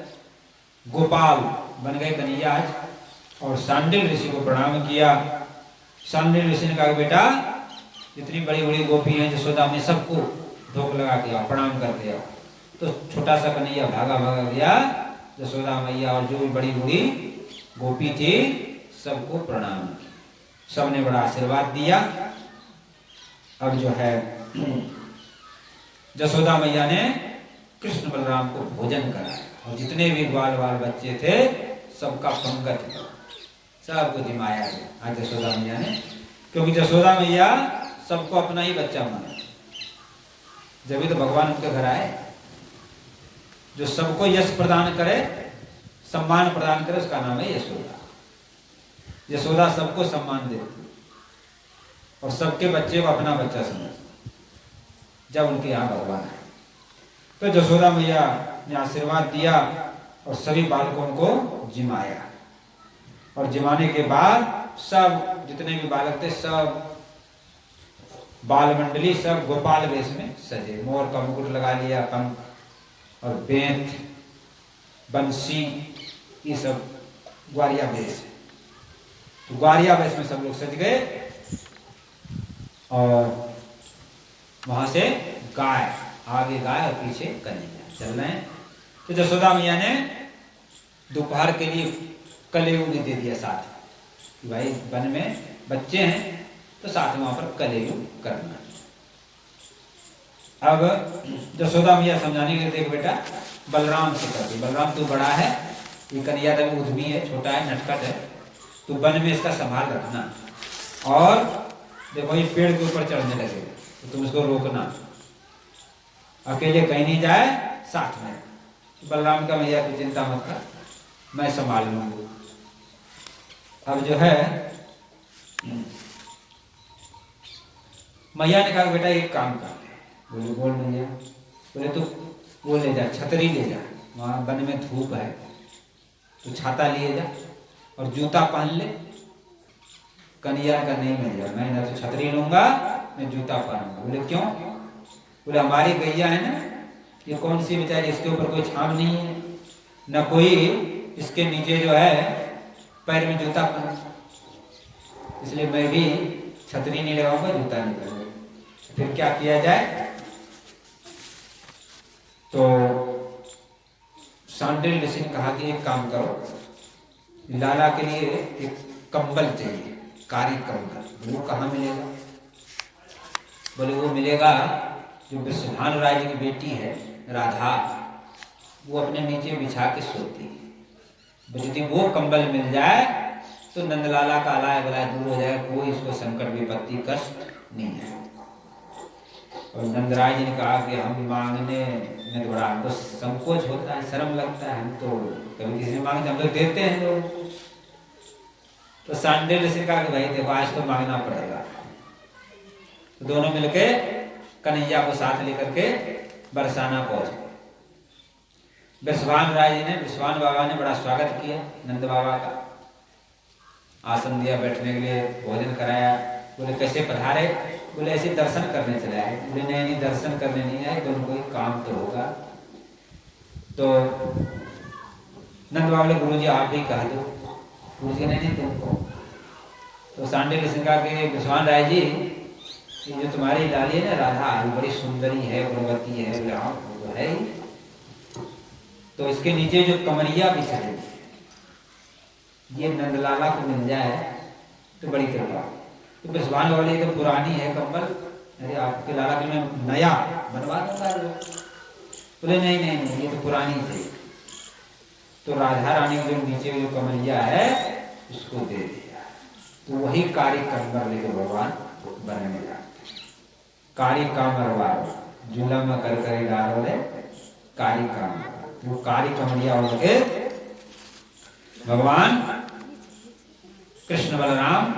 गोपाल बन गए कन्हैया आज, और शांडिल ऋषि को प्रणाम किया। शांडिल ऋषि ने कहा बेटा, जितनी बड़ी बड़ी गोपी हैं यशोदा में, सबको धोख लगा के आओ, प्रणाम करके आओ। तो छोटा सा कन्हैया भागा भागा गया, यशोदा मैया और जो भी बड़ी बड़ी गोपी थी सबको प्रणाम किया। सबने बड़ा आशीर्वाद दिया। अब जो है यशोदा मैया ने कृष्ण बलराम को भोजन कराया, और जितने भी ग्वाल बाल बच्चे थे सबका पंगत सबको जिमाया आज यशोदा मैया ने, क्योंकि यशोदा मैया सबको अपना ही बच्चा माना। जब भी तो भगवान उनके घर आए, जो सबको यश प्रदान करे, सम्मान प्रदान करे, उसका नाम है यशोदा। यशोदा सबको सम्मान देती और सबके बच्चे को अपना बच्चा समझती जब उनके यहाँ भगवान आए। तो यशोदा मैया ने आशीर्वाद दिया और सभी बालकों को जिमाया, और जिमाने के बाद सब जितने भी बालक थे सब बाल मंडली सब गोपाल वेश में सजे, मोर का मुकुट लगा लिया, पंख और बेंत बंसी, ये सब ग्वारिया वेश है। तो ग्वारिया वेश में सब लोग सज गए, और वहां से गाय, आगे गाय और पीछे कन्हैया चल रहे हैं। तो यशोदा मैया ने दोपहर के लिए कलेऊ भी दे दिया साथ, भाई वन में बच्चे हैं तो साथ में वहां पर कलेऊ करना। अब यशोदा मैया समझाने के लिए, देख बेटा बलराम से कर दे, बलराम तू बड़ा है, ये कन्हैया तक उद्यमी है, छोटा है, नटखट है, तू वन में इसका संभाल रखना, और देखो ये पेड़ के ऊपर चढ़ने लगेगा तो तुम इसको रोकना, अकेले कहीं नहीं जाए, साथ में। बलराम का मैया की चिंता मत कर, मैं संभाल लूंगी। अब जो है मैया ने कहा बेटा एक काम कर, बोले बोल मैया, बोले तू वो ले जा, छतरी ले जा, वहां वन में धूप है, तो छाता लिए जा और जूता पहन ले। कन्हैया का नहीं मिलेगा, मैं ना तो छतरी लूंगा मैं जूता पहनूंगा। बोले क्यों? बोले हमारी गैया है ना, ये कौन सी बेचारी, इसके ऊपर कोई छाम नहीं है, न कोई इसके नीचे जो है पैर में जूता पहन, इसलिए मैं भी छतरी नहीं लगाऊंगा, जूता नहीं पहनूंगा। फिर क्या किया जाए? तो शांडिल ऋषि ने कहा कि एक काम करो, लाला के लिए एक कंबल चाहिए, कारी कंबल। वो कहाँ मिलेगा? बोले वो मिलेगा जो वृषभानु राय जी की बेटी है राधा, वो अपने नीचे बिछा के सोती है। यदि वो कंबल मिल जाए तो नंदलाला का अलाय बलाय दूर हो जाए, कोई इसको संकट विपत्ति कष्ट नहीं है। और नंदराय जी ने कहा कि हम मांगने में थोड़ा हमको संकोच होता है, शर्म लगता है, हम तो कभी किसी मांगते हम लोग देते हैं लोग। तो शांडिल ऋषि ने कहा कि भाई देखो आज तो मांगना पड़ेगा। तो दोनों मिलके कन्हैया को साथ लेकर के बरसाना पहुंचे। वृषभानु राय जी ने, वृषभानु बाबा ने बड़ा स्वागत किया नंद बाबा का, आसन दिया बैठने के लिए, भोजन कराया। बोले कैसे पधारे? बोले ऐसे दर्शन करने चले आए। बोले नहीं दर्शन करने नहीं आए, दोनों कोई काम तो होगा। तो नंद बाबा बोले गुरु जी आप ही कह दो। गुरु जी ने नहीं तुमको। तो शांडिल ऋषि ने कहा कि वृषभानु राय जी, ये जो तुम्हारी लाली है ना राधा, बड़ी सुंदरी है, गुणवती है। बोले हाँ वो है ही। तो इसके नीचे जो कमरिया बिछाई, ये नंदलाला को मिल जाए तो बड़ी कृपा। तो भिजवाने वाली तो पुरानी है कंबल, अरे आपके लाला के मैं नया बनवा दूंगा। बोले नहीं नहीं नहीं, ये तो पुरानी थी। तो राधा रानी जो नीचे जो कमलिया है उसको दे दिया। तो वही कारी कंबर लेकर भगवान बनने लगा। कारी कामरवार झूला में कर करे डालो रे कारी कामर। वो कारी कमलिया हो के भगवान कृष्ण बलराम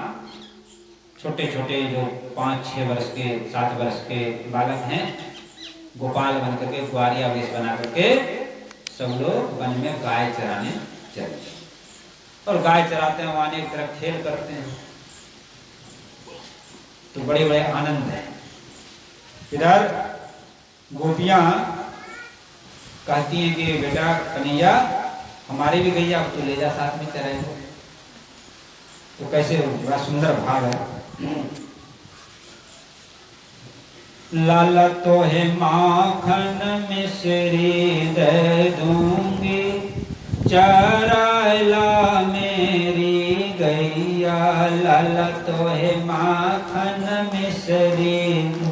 छोटे छोटे जो 5-6 वर्ष के 7 वर्ष के बालक हैं, गोपाल बन करके ग्वारिया वेश बना करके सब लोग वन में गाय चराने चले। और गाय चराते हैं, वहां एक तरफ खेल करते हैं, तो बड़े बड़े आनंद है। इधर गोपियां कहती हैं कि बेटा कन्हैया हमारी भी गैया तो ले जा साथ में चराएंगे। तो कैसे बड़ा सुंदर भाव है। लाला तो है माखन मिश्री दे दूंगी, चराला मेरी गैया। लाला तो है माखन मिश्री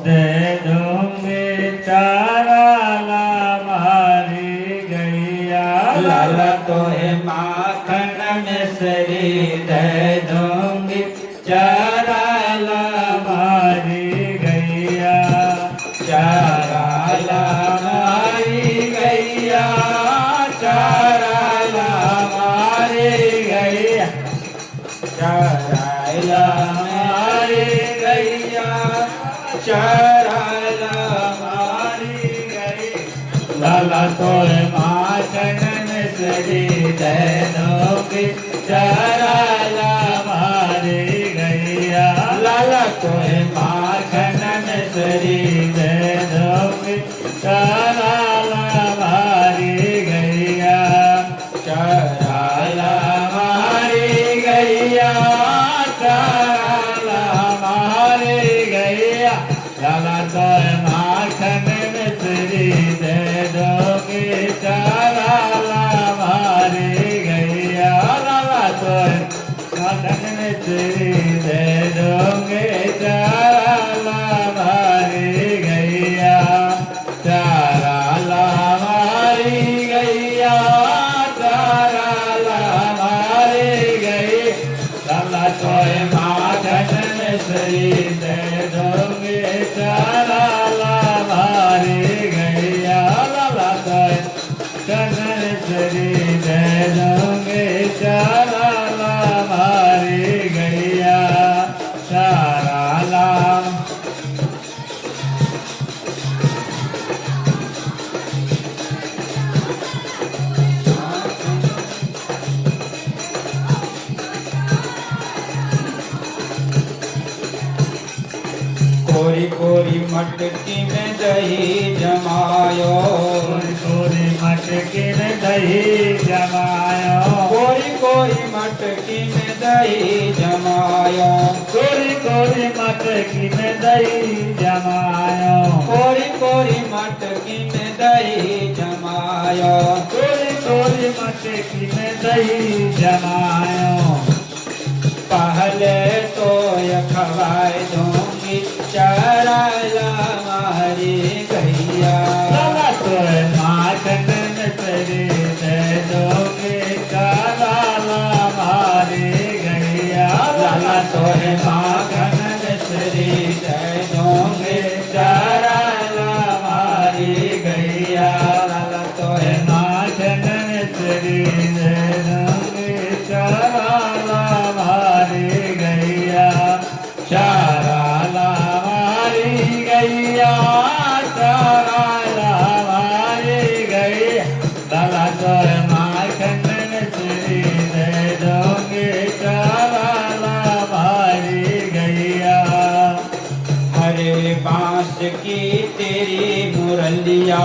दे दूंगी, चराला मारी गैया। लाला तो है माखन मिश्री दे दूंगी, चराला मारी गैया। चराला मारी गैया, चराला मारी गैया, चराला मारी गैया, चराला मारी गैया। लाला तो माखन मिश्री दे दूंगी, चराला मारी गैया। लाला तो माखन मिश्री दे दूंगी, चराला मारी गैया। चराला मारी गैया, चराला मारी गैया। लाला तो माखन मिश्री दे दोगे, चराला मारी गैया। लाला तो माखन मिश्री दे दोगे, चराला मारी गैया। चराला मारी गैया, चराला मारी गई। लाला तो माखन मिश्री दे दोगे, चराला मारी गैया। लाला तो माखन मिश्री दे दोगे, चराला मारी गैया। चराला कोरी कोरी मटकी में दही जमायो, कोरी मटकी में दही जमायो। कोरी कोरी मटकी में दही जमायो, कोरी कोरी मटकी में दही जमायो। कोरी कोरी मटकी में दही जमायो, कोरी कोरी मटकी में दही जमायो। पहले तो ये खवाए दूंगी, चराला मारी गैया। लाला तो माखन मिश्री दे दोगे, चराला मारी गैया। लाला तो है माखन मिश्री दे दूंगे, चराला मारी गैया। लाला तो है माखन मिश्री दे दोगे, चराला मारी गैया। चराला मारी गैया, चराला मारी गैया। लाला तो माखन मिश्री दे दोगे, चराला मारी गैया। हरे बांस की तेरी मुरलिया,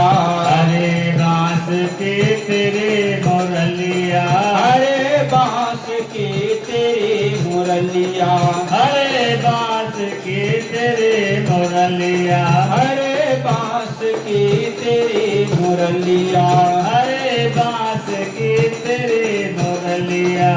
हरे बांस की तेरी मुरलिया। हरे बांस की तेरी मुरलिया, हरे बांस की तेरी मुरलिया। हरे बांस की तेरी मुरलिया। हरे बांस की तेरी मुरलिया।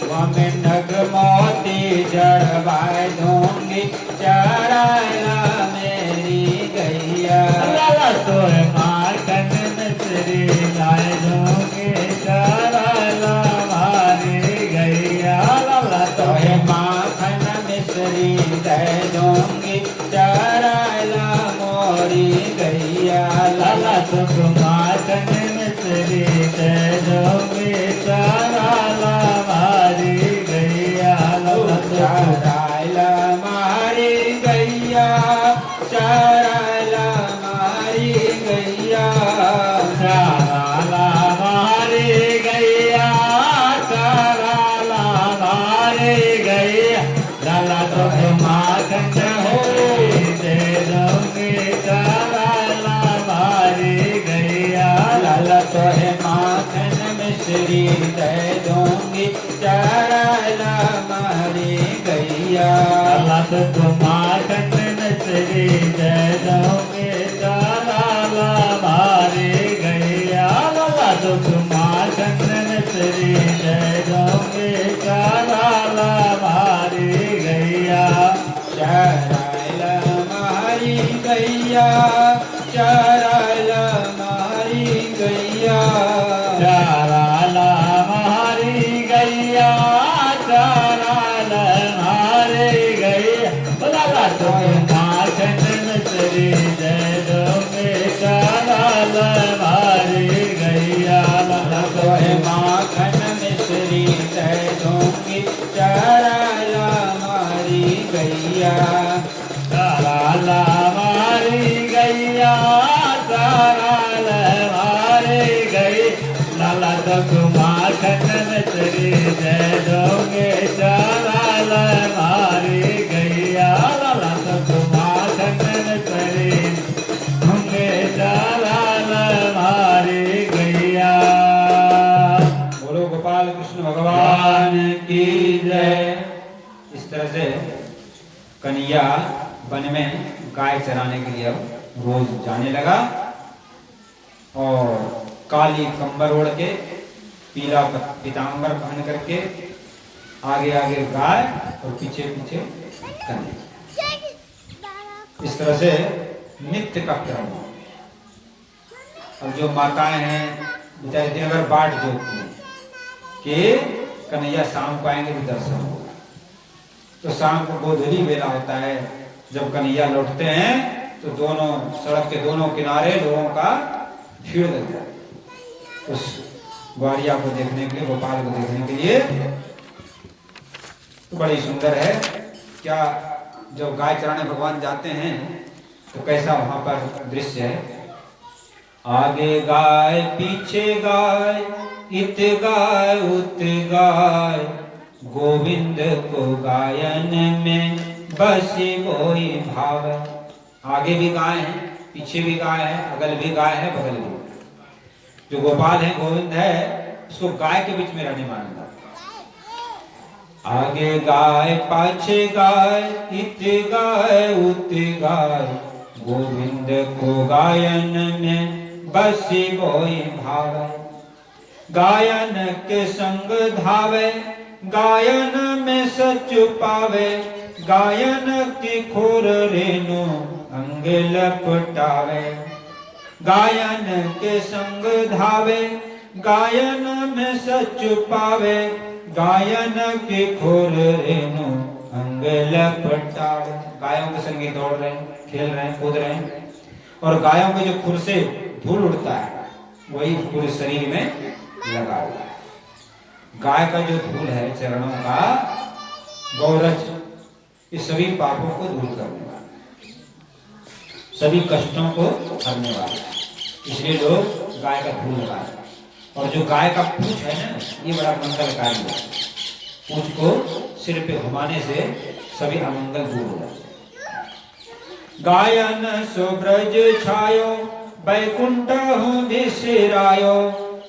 वह में नग मोती चढ़वाए दूंगी चराला मेरी गैया। लाला तो माखन मिश्री लाए दूंगे चराला मारी गैया। लाला तो माखन मिश्री दे दूंगी चराला मोरी गैया। लाला तो माखन मिश्री दे दूंगे चराला मारी गैया। लाला तो चराला मारी गैया चराला मारी गैया। चराला मारी गैया चराला मारी गैया। लाला तो माखन हो दे दूंगी चराला मारी गैया। लाला तो है माखन मिश्री दे दूंगी चराला मारी गैया। लाला तो माखन मिश्री दे दूंगी चराला मारी गैया। लाला तो माखन मिश्री दे दूंगी चराला मारी गैया। चराला मारी गैया चराला मारी गैया। चराला मारी गैया चराला मारी गैया। लाला तो माखन मिश्री दे दूंगे चराला मारी गैया। लाला तो है माखन मिश्री दे दूंगी चराला मारी गैया। चराला मारी गैया चराला मारी गई। लाला तो माखन मिश्री दे दोगे चराला मारी गैया। लाला तो माखन मिश्री दूंगे चराला मारी गैया। बोलो गोपाल कृष्ण भगवान की जय। इस तरह से कन्हैया वन में गाय चराने के लिए अब रोज जाने लगा और काली कंबर ओढ़ के पीला पीतांबर पहन करके आगे आगे गाय और पीछे पीछे कन्हैया। इस तरह से नित्य का क्रम। अब जो माताएं हैं बेचारे दिन भर बाट जोतती हैं कि कन्हैया शाम को आएंगे तो दर्शन होगा। तो शाम को गोधूली बेला होता है, जब कन्हैया लौटते हैं तो दोनों सड़क के दोनों किनारे लोगों का भीड़ लग जाए उस ग्वारिया को देखने के लिए, गोपाल को देखने के लिए। तो बड़ी सुंदर है क्या। जब गाय चराने भगवान जाते हैं तो कैसा वहां पर दृश्य है। आगे गाय पीछे गाय इत गाय उत गाय, गोविंद को गायन में बसी कोई भाव। आगे भी गाय है, पीछे भी गाय है, अगल भी गाय है, बगल भी। जो गोपाल है, गोविंद है, उसको गाय के बीच में रहने मानता। आगे गाय पाछे गाय इत गाय उत गाय, गोविंद को गायन में बसी कोई भाव। गायन के संग धावे गायन में सच पावे, गायन की खोर रेणु अंग लपटावे। गायन के संग धावे गायन में सच पावे, गायन की खोर रेणु अंग लपटावे। गायों के संगी दौड़ रहे हैं, खेल रहे हैं, कूद रहे हैं और गायों के जो खुर से धूल उड़ता है वही पूरे शरीर में लगा हुआ है। गाय का जो धूल है चरणों का, गौरज, ये सभी पापों को दूर करने वाला, सभी कष्टों को हरने वाला, इसलिए लोग गाय का धूल लगाते हैं। और जो गाय का पूंछ है ना, ये बड़ा मंगलकारी है। पूंछ को सिर पे घुमाने से सभी अमंगल दूर हो जाते हैं। गायन सुब्रज छायो बैकुंठ हूँ बिसरायो,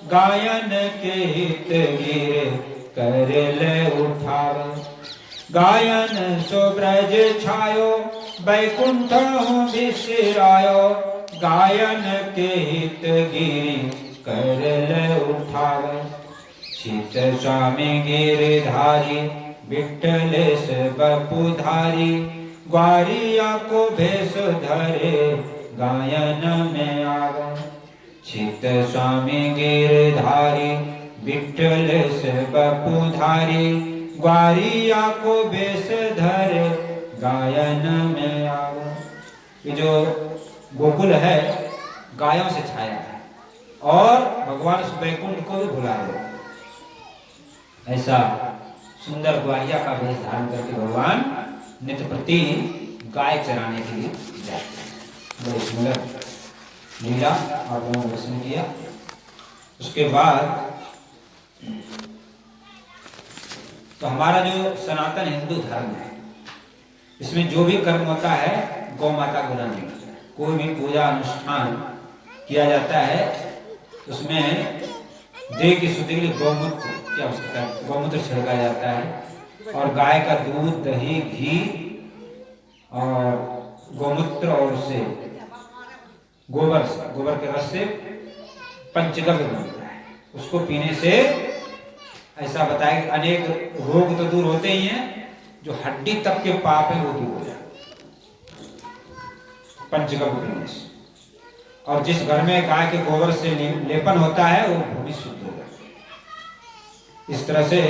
गायन के हित गिर कर ले उठाव। गायन सुब्रज छायो बैकुंठ हूँ बिसरायो, गायन के हित गिरी कर ले उठाव। चित स्वामी गिरधारी विठ्ठलेश बपुधारी ग्वारिया को भेष धरे गायन में आवे। चित स्वामी गिरधारी विठ्ठलेश बपुधारी ग्वारिया को भेष धरे गायन में आवे। ये जो गोकुल है गायों से छाया है और भगवान उस वैकुंठ को भी भुला रहे। ऐसा सुंदर ग्वारिया का वेश धारण करके भगवान नित्य प्रति गाय चराने के लिए जाते हैं। बड़ी सुंदर लीला आप लोगों ने दर्शन किया। उसके बाद तो हमारा जो सनातन हिंदू धर्म है इसमें जो भी कर्म होता है गौ माता को गुना नहीं। कोई भी पूजा अनुष्ठान किया जाता है उसमें देह की शुद्धि के लिए गौमूत्र की आवश्यकता है। गौमूत्र छिड़का जाता है और गाय का दूध दही घी और गौमूत्र और उससे गोबर के रस से पंचगव्य बनता है। उसको पीने से ऐसा बताया कि अनेक रोग तो दूर होते ही हैं, जो हड्डी तक के पाप है वो दूर हो जाए पंचगव्य पीने से। और जिस घर में गाय के गोबर से लेपन होता है वो भूमि शुद्ध हो जाती है। इस तरह से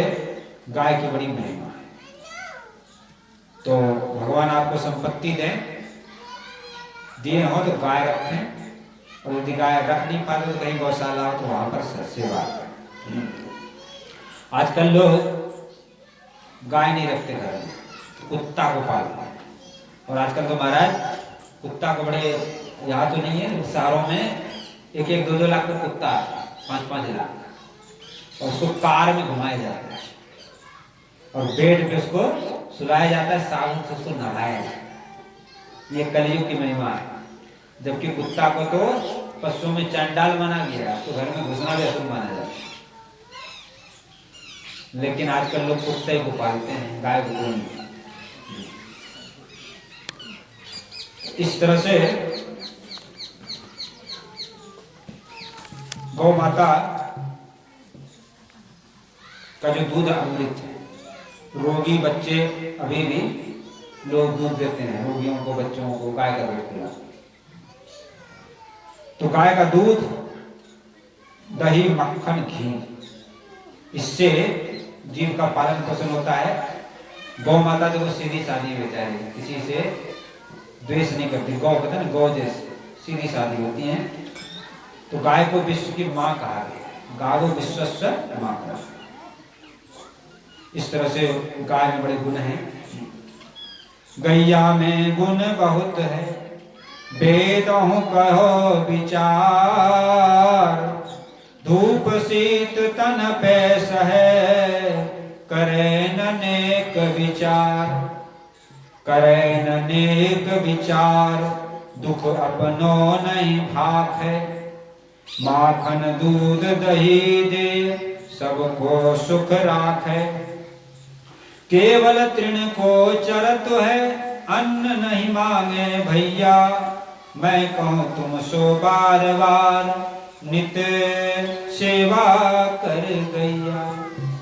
गाय की बड़ी महिमा है। तो भगवान आपको संपत्ति दें, दिए हो तो गाय रखें और यदि गाय रख नहीं पाते तो कहीं गौशाला हो तो वहां पर सेवा करें। आजकल लोग गाय नहीं रखते घर में, कुत्ता को पालते हैं। और आजकल तो महाराज कुत्ता को बड़े, यहाँ तो नहीं है, शहरों में 1-2 लाख का कुत्ता, 5-5 लाख, और उसको कार में घुमाया जाता है और बेड पे उसको सुलाया जाता है, साबुन से उसको नहलाया जाता है। ये कलयुग की महिमा है। जबकि कुत्ता को तो पशुओं में चंडाल माना गया है, उसको घर में घुसना भी अशुभ माना जाता है। लेकिन आजकल लोग कुत्ते को पालते हैं, गाय को नहीं। इस तरह से गौ माता का जो दूध अमृत है। रोगी बच्चे अभी भी लोग दूध देते हैं, रोगियों को, बच्चों को गाय का दूध पिलाते हैं। तो गाय का दूध, दही, मक्खन, घी, इससे जीव का पालन पोषण होता है। गौ माता तो वो सीधी सादी बेचारी, किसी से द्वेष नहीं करती। गौ कहते हैं ना, गौ जैसे सीधी सादी होती है। तो गाय को विश्व की मां कहा गया, गावो विश्वस्य माता। इस तरह से गाय में बड़े गुण हैं। गैया में गुण बहुत है, वेदों कहो विचार। धूप शीत तन पैस है, करे ननेक विचार। करे ननेक विचार, दुख अपनो नहीं भाक है। माखन दूध दही दे, सबको सुख राखे। केवल तृण को चरत है, अन्न नहीं मांगे भैया। मैं कहूँ तुम सो बार बार, नित सेवा कर गैया।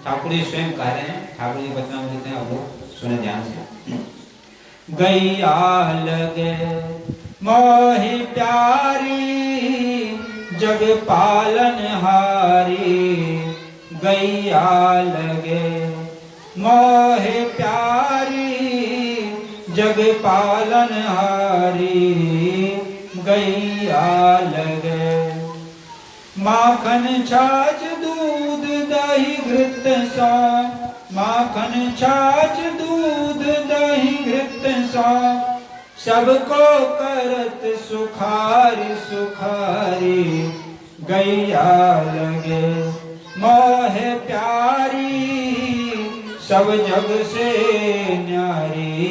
ठाकुर जी स्वयं कह रहे हैं, ठाकुर जी बचना देते हैं, अब लोग सुने ध्यान से। गैया लगे मोहि प्यारी, जग पालन हारी। गैया लगे मोहि प्यारी, जग पालन हारी। गैया लगे माखन छाछ दूध दही घृत सा। माखन छाछ दूध दही घृत सा, सबको करत सुखारी सुखारी। गैया लगे मोहे प्यारी, सब जग से न्यारी।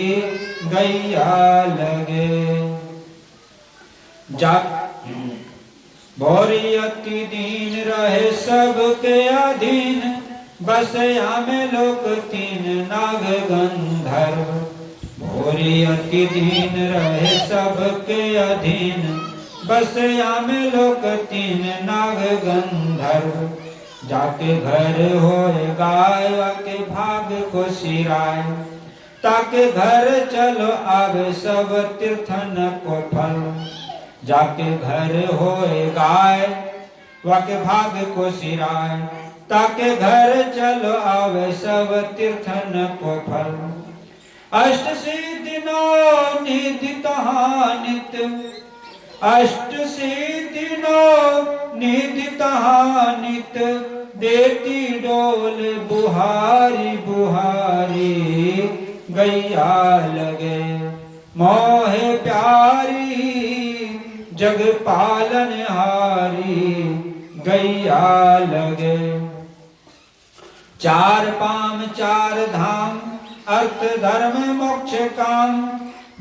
गैया लगे जा भोरी अति दीन रहे सबके अधीन। बसया में लोक 3 नाग गंधर्व। भोरी अति दीन रहे सबके अधीन। बसया में लोक 3 नाग गंधर्व। जाके घर होए गाय के भाग को सिराय, ताके घर चलो आवे सब तीर्थन को फल। जाके घर होए गाय वाके भाग को सिराय, ताके घर चलो आवे सब तीर्थन को फल। अष्ट सिद्धि नौ निधि तहाँ नित्य, अष्ट सिद्धि नौ निधि तहाँ नित्य, देती डोल बुहारी बुहारी, गैया लगे मोहे प्यारी, जग पालन हारी, गैया लगे। चार पाम चार धाम, अर्थ धर्म मोक्ष काम,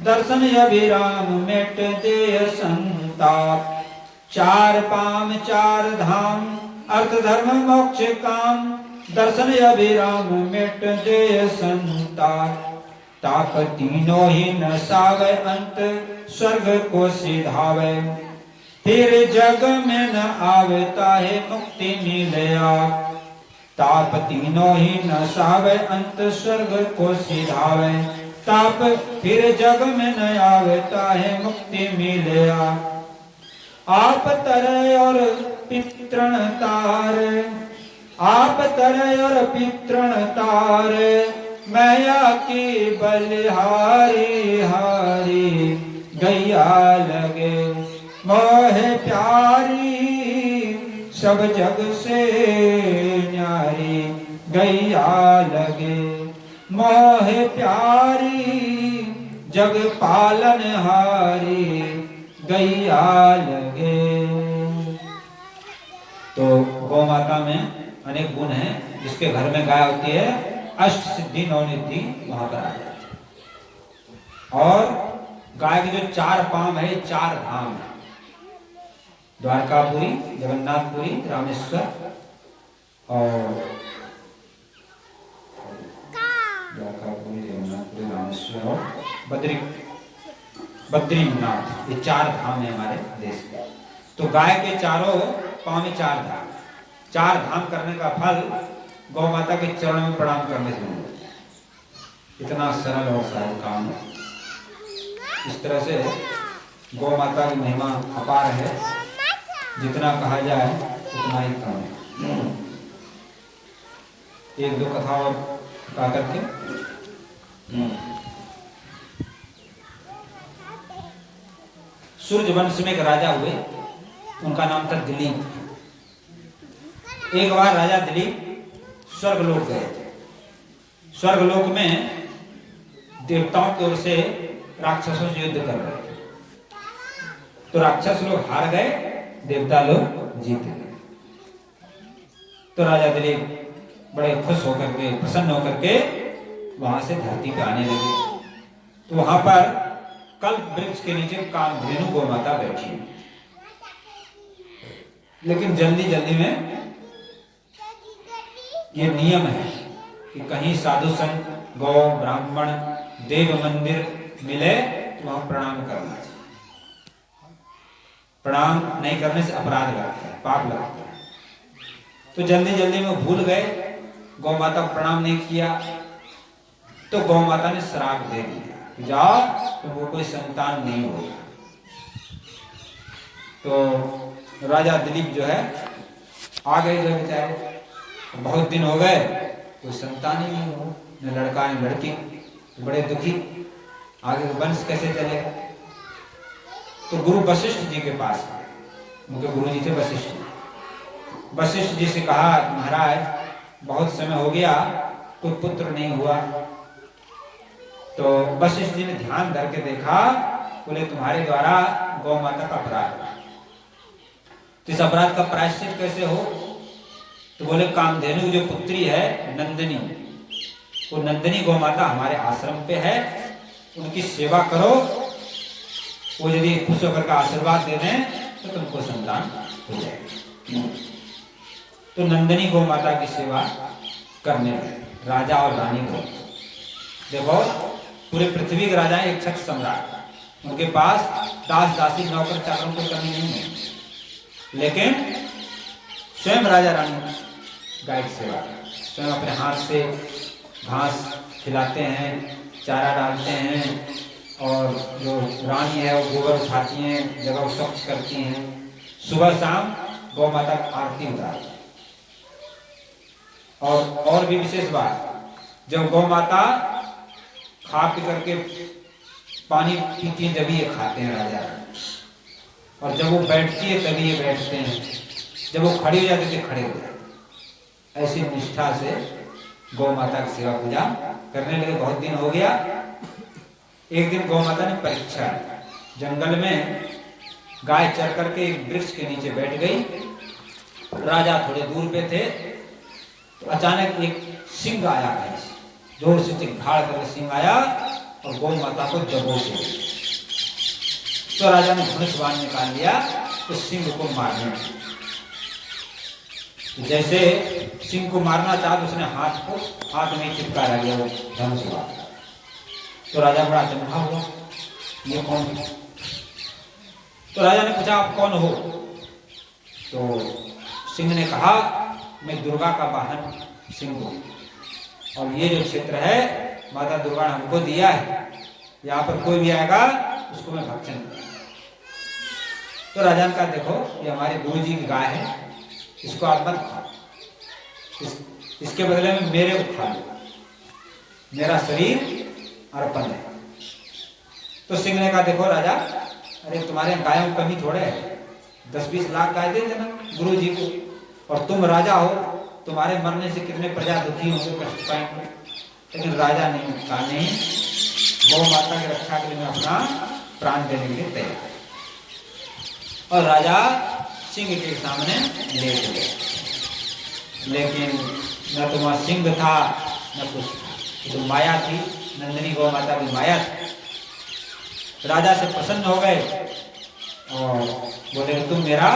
दर्शन अभिराम मिट दे संताप। चार पाम चार धाम, अर्थ धर्म मोक्ष काम, दर्शन अभिराम मिट दे संताप। ताप तीनों ही नसावे, अंत स्वर्ग को सिधावे, फिर जग में न आवे ताहे मुक्ति मिलया। ताप तीनों ही नसावे, अंत स्वर्ग को सिधावे, ताप फिर जग में न आवे ताहे मुक्ति मिलया। आप तरय और पितृण तार, आप तरय और पितृण तार, मैया की बलिहारी हारी, गैया लगे मोहे प्यारी, सब जग से न्यारी, गैया लगे मोहे प्यारी, जग पालन हारी, गैया लगे। तो गौ माता में अनेक गुण हैं। जिसके घर में गाय होती है, अष्ट सिद्धि नौ निधि वहां पर आ जाती है। और गाय के जो चार पांव है, चार धाम है, द्वारकापुरी, जगन्नाथपुरी, रामेश्वर और द्वारकापुरी, जगन्नाथपुरी, रामेश्वर और बद्रीनाथ, ये चार धाम है हमारे देश के। तो गाय के चारों पांव में चार धाम, चार धाम करने का फल गौ माता के चरणों में प्रणाम करने से मिलता है। इतना सरल और सहज काम है। इस तरह से गौ माता की महिमा अपार है, जितना कहा जाए उतना ही कम है। एक दो कथा और कहा करके सूर्य वंश में एक राजा हुए, उनका नाम था दिलीप। एक बार राजा दिलीप स्वर्गलोक गए थे। स्वर्गलोक में देवताओं की ओर से राक्षसों से युद्ध कर रहे थे। तो राक्षस लोग हार गए, देवता लोग जीत गए। तो राजा दिलीप बड़े खुश होकर के, प्रसन्न होकर के वहां से धरती पे आने लगे। तो वहां पर कल्प वृक्ष के नीचे कामधेनु गौ माता बैठी। लेकिन जल्दी जल्दी में ये नियम है कि कहीं साधु संत, गौ, ब्राह्मण, देव मंदिर मिले तो वहां प्रणाम करना चाहिए। प्रणाम नहीं करने से अपराध लगता है, पाप लगता है। तो जल्दी जल्दी में भूल गए, गौ माता को प्रणाम नहीं किया। तो गौ माता ने श्राप दे दिया, जाओ तुमको कोई संतान नहीं होगा। तो राजा दिलीप जो है आ गए, जो बेचारे बहुत दिन हो गए, कोई संतान ही नहीं हो, न लड़का न लड़की। तो बड़े दुखी, आगे वंश कैसे चलेगा। तो गुरु वशिष्ठ जी के पास, उनके गुरु जी थे वशिष्ठ। वशिष्ठ जी से कहा, महाराज बहुत समय हो गया, कोई पुत्र नहीं हुआ। तो वशिष्ठ जी ने ध्यान धर के देखा, बोले तुम्हारे द्वारा गौ माता का अपराध। तो इस अपराध का प्रायश्चित कैसे हो। तो बोले कामधेनु की जो पुत्री है नंदिनी, वो नंदिनी गौ माता हमारे आश्रम पे है, उनकी सेवा करो, वो यदि खुश होकर का आशीर्वाद दे दें तो तुमको संतान हो जाएगी। तो नंदिनी गौ माता की सेवा करने लगे राजा और रानी को। देखो पूरे पृथ्वी के राजा एक शख्स सम्राट, उनके पास दास दासी नौकर चाकरों को कमी नहीं है, लेकिन स्वयं राजा रानी गाय की सेवा, स्वयं अपने हाथ से घास खिलाते हैं, चारा डालते हैं, और जो रानी है वो गोबर उठाती हैं, जगह स्वच्छ करती हैं, सुबह शाम गौ माता की आरती उतारती। और भी विशेष बात, जब गौ माता खा पी करके पानी पीती है जब ये खाते हैं राजा, और जब वो बैठती है तभी ये बैठते हैं, जब वो खड़ी हो जाती है खड़े हो जाते। ऐसी निष्ठा से गौ माता की सेवा पूजा करने लगे। बहुत दिन हो गया। एक दिन गौ माता ने परीक्षा, जंगल में गाय चर करके एक वृक्ष के नीचे बैठ गई। राजा थोड़े दूर पे थे, तो अचानक एक सिंह आया, जोर से चिंगाड़ करके सिंह आया और गौ माता को दबोच लिया। तो राजा ने धनुष बाण निकाल लिया उस सिंह को मारने। जैसे सिंह को मारना चाहा तो उसने हाथ में चिपका रह गया वो धनुष बाण। तो राजा बड़ा चमका हुआ, ये कौन है? तो राजा ने पूछा आप कौन हो? तो सिंह ने कहा मैं दुर्गा का वाहन सिंह हूं, और ये जो क्षेत्र है माता दुर्गा ने हमको दिया है, यहाँ पर कोई भी आएगा उसको मैं भक्षण करूंगा। तो राजा ने कहा देखो ये हमारे गुरु जी की गाय है, इसको आप मत खाओ, इसके बदले में मेरे को खा लो, मेरा शरीर अर्पण है। तो सिंह ने कहा देखो राजा, अरे तुम्हारे गायों में कमी थोड़े है, 10-20 लाख गाय दे देना गुरु जी को, और तुम राजा हो, तुम्हारे मरने से कितने प्रजा दुखी होंगे, कष्ट पाएंगे। लेकिन राजा ने कहा नहीं, गौ माता की रक्षा के लिए मैं अपना प्राण देने के लिए तैयार। और राजा सिंह के सामने लेट गया, लेकिन न तो वहां सिंह था न कुछ था, तो माया थी, नंदिनी गौ माता की माया थी। राजा से प्रसन्न हो गए और बोले तुम मेरा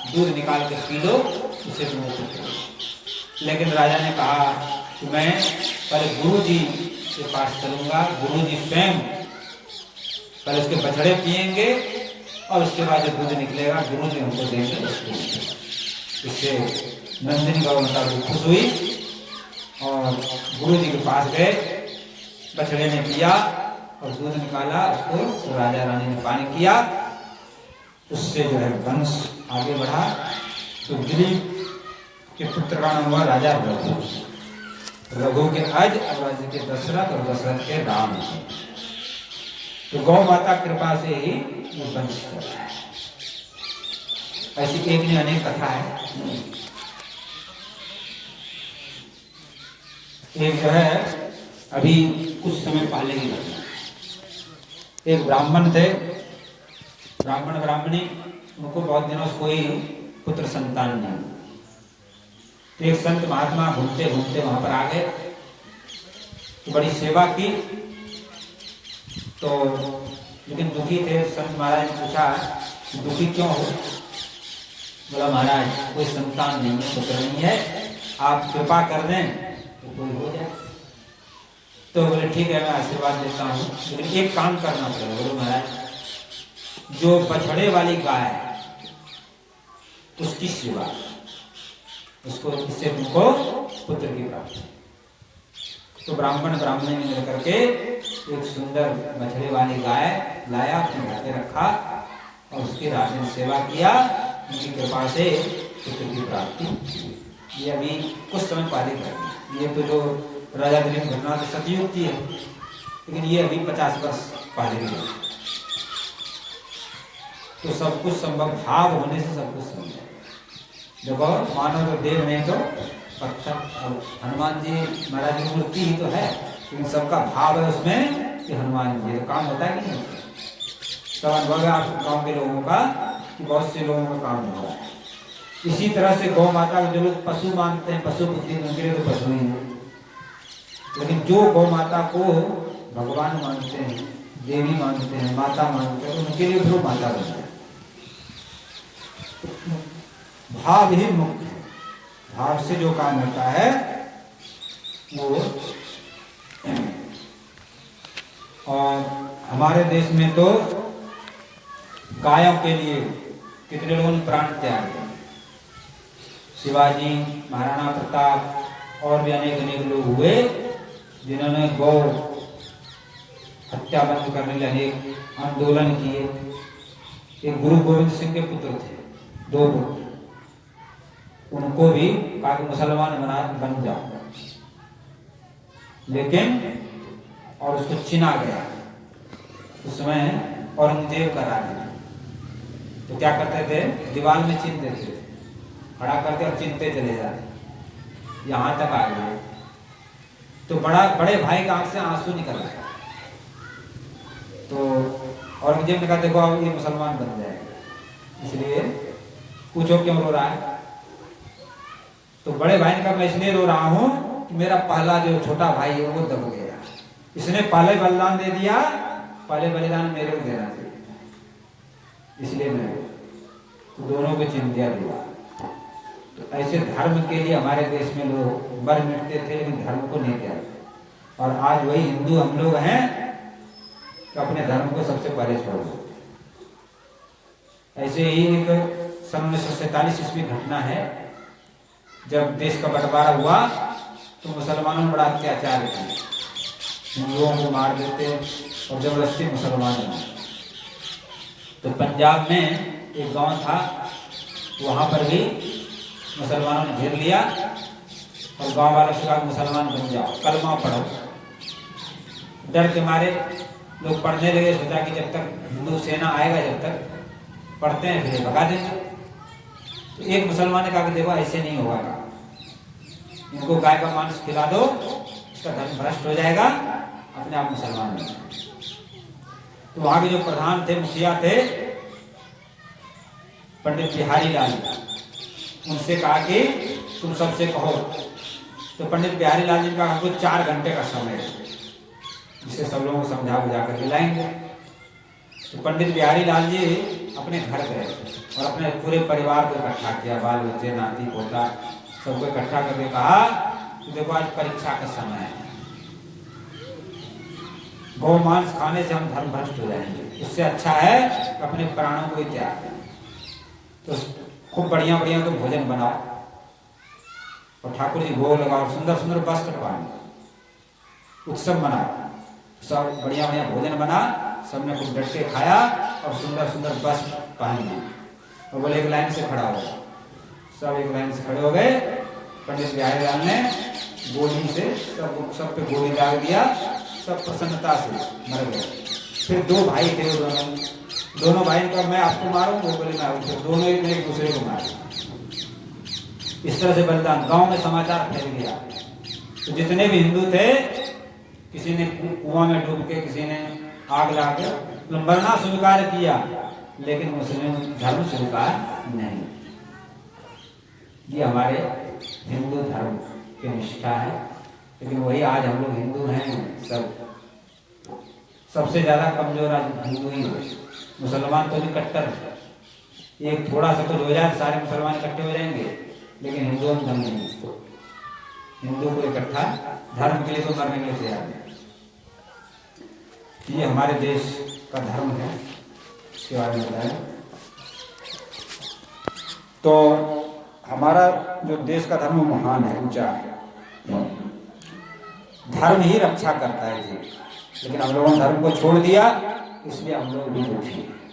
दूध निकाल के पी लो, उसे तुम कुछ। लेकिन राजा ने कहा कि मैं पहले गुरु जी के पास चलूंगा, गुरु जी स्वयं पहले उसके बछड़े पिएंगे और उसके बाद जो दूध निकलेगा गुरु जी हमको देंगे। इससे नंदिनी गौ माता को खुश हुई और गुरु जी के पास गए, बछड़े ने पिया और दूध निकाला उसको, तो राजा रानी ने पानी किया, उससे जो है वंश आगे बढ़ा। तो दिलीप के पुत्र का नाम हुआ राजा रघु, रघु के अज और अज के दशरथ और दशरथ के राम। तो गौ माता कृपा से ही वो वंश चला है। ऐसी एक ने अनेक कथा है। एक जो है अभी कुछ समय पहले की घटना, एक ब्राह्मण थे, ब्राह्मण ब्राह्मणी, उनको बहुत दिनों से कोई पुत्र संतान नहीं। तो एक संत महात्मा घूमते घूमते वहां पर आ गए, तो बड़ी सेवा की, तो लेकिन दुखी थे। संत महाराज ने पूछा दुखी क्यों हो? बोला महाराज कोई संतान नहीं है, पुत्र नहीं है, आप कृपा कर दें तो कोई हो जाए। तो बोले ठीक है मैं आशीर्वाद देता हूँ, लेकिन एक काम करना पड़ेगा। बोले महाराज जो बछड़े वाली गाय उसकी सेवा, उसको, इससे तुमको पुत्र की प्राप्ति। तो ब्राह्मण ब्राह्मणी ने मिलकर के एक सुंदर बछड़े वाली गाय लाया, अपने घर पे रखा और उसकी राजा ने सेवा किया, उनकी कृपा से पुत्र की प्राप्ति। ये अभी कुछ समय पहले घटना, ये तो जो राजा दिलीप घटना तो सतयुग की है, लेकिन ये अभी 50 वर्ष पहले की है। तो सब कुछ संभव, भाव होने से सब कुछ संभव। देखो मानव तो देव नहीं तो पत्थर, हनुमान जी महाराज की मूर्ति ही तो है, लेकिन सबका भाव है उसमें कि हनुमान जी, तो काम होता है कि नहीं? सब अनुभव है आप गाँव के लोगों का कि बहुत से लोगों का काम हो रहा है। इसी तरह से गौ माता को जो लोग पशु मानते हैं, पशु बुद्धि उनके लिए तो पशु ही है, लेकिन जो गौ माता को भगवान मानते हैं, देवी मानते हैं, माता मानते हैं, उनके लिए वो माता बनता है। भाव ही मुख्य है, भाव से जो काम होता है वो। और हमारे देश में तो गायों के लिए कितने लोगों ने प्राण त्याग दिया, शिवाजी, महाराणा प्रताप और भी अनेक अनेक लोग हुए जिन्होंने गौ हत्या बंद करने के लिए अनेक आंदोलन किए। एक गुरु गोविंद सिंह के पुत्र थे, 2 पुत्र, उनको भी कहा कि मुसलमान बन जाओ, लेकिन और उसको चिना गया। उस समय औरंगजेब का राज था, तो क्या करते थे, दीवार में चिन्ह देते थे, खड़ा करके और चिनते चले जाते, यहाँ तक आ गए। तो बड़े भाई का आंख से आंसू निकल आया। तो औरंगजेब ने कहा देखो अब ये मुसलमान बन जाएगा, इसलिए पूछो क्यों रो रहा है। तो बड़े भाई ने कहा मैं इसलिए रो रहा हूं कि मेरा पहला जो छोटा भाई है वो दब गया, इसने पहले बलिदान दे दिया, पहले बलिदान मेरे को देना चाहिए, इसलिए मैं तो दोनों को चिन्ह दिया। तो ऐसे धर्म के लिए हमारे देश में लोग मर मिटते थे, लेकिन धर्म को नहीं किया। और आज वही हिंदू हम लोग हैं तो अपने धर्म को सबसे पहले छोड़ दो। ऐसे ही एक सन 1947 ईस्वी घटना है, जब देश का बंटवारा हुआ तो मुसलमानों ने बड़ा अत्याचार किया, हिंदुओं को मार देते और जबरदस्ती मुसलमान बनाते। तो पंजाब में एक गांव था, वहां पर भी मुसलमानों ने घेर लिया और गांव वालों से कहा मुसलमान बन जाओ, कलमा पढ़ो। डर के मारे लोग पढ़ने लगे, सोचा कि जब तक हिंदू सेना आएगा जब तक पढ़ते हैं फिर भगा देंगे। तो एक मुसलमान ने कहा कि देखो ऐसे नहीं होगा, इनको गाय का मांस खिला दो, इसका धर्म भ्रष्ट हो जाएगा, अपने आप मुसलमान बन जाए। तो वहां के जो प्रधान थे, मुखिया थे, पंडित बिहारी लाल, उनसे कहा कि तुम सबसे कहो। तो पंडित बिहारी लाल जी का हमको 4 घंटे का समय है, जिसे सब लोगों को समझा बुझा कर दिलाएंगे। तो पंडित बिहारी लाल जी अपने घर गए और अपने पूरे परिवार को इकट्ठा किया, बाल बच्चे, नाती पोता, सबको इकट्ठा करके कहा कि देखो आज परीक्षा का समय है, गौ मांस खाने से हम धर्म भ्रष्ट हो जाएंगे, इससे अच्छा है कि अपने प्राणों को ही त्याग दें। तो खूब बढ़िया बढ़िया तो भोजन बनाओ और ठाकुर जी भोग लगाओ, सुंदर सुंदर वस्त्र पहनो, उत्सव मनाओ, सब बढ़िया बढ़िया भोजन बना, सबने कुछ डट के खाया और सुंदर सुंदर वस्त्र पहना। और बोले एक लाइन से खड़ा हो, सब एक लाइन से खड़े हो गए। पंडित बिहारी लाल ने गोली से सब पे गोली दाग दिया, सब प्रसन्नता से मर गए। फिर 2 भाई थे, दोनों भाई का मैं आपको मारूं, वो बोले मैं आपको, दोनों एक दूसरे को मारे। इस तरह से बलिदान, गांव में समाचार फैल गया। तो जितने भी हिंदू थे, किसी ने कुआं में डूब के, किसी ने आग लगा के मरना स्वीकार किया, लेकिन मुस्लिम धर्म स्वीकार नहीं। ये हमारे हिंदू धर्म की निष्ठा है। लेकिन वही आज हम लोग हिंदू हैं, सबसे ज्यादा कमजोर आज हिंदू ही है। मुसलमान तो भी कट्टर है, एक थोड़ा सा कुछ हो जाए सारे मुसलमान इकट्ठे हो जाएंगे, लेकिन हिंदुओं में दम नहीं। हिंदू को इकट्ठा धर्म के लिए तो मरने के लिए तैयार है। ये हमारे देश का धर्म है, इसके बारे में बताया। तो हमारा जो देश का धर्म महान है, ऊंचा है, धर्म ही रक्षा करता है जी। लेकिन हम लोगों ने धर्म को छोड़ दिया, इसलिए हम लोग भी दुखी हैं।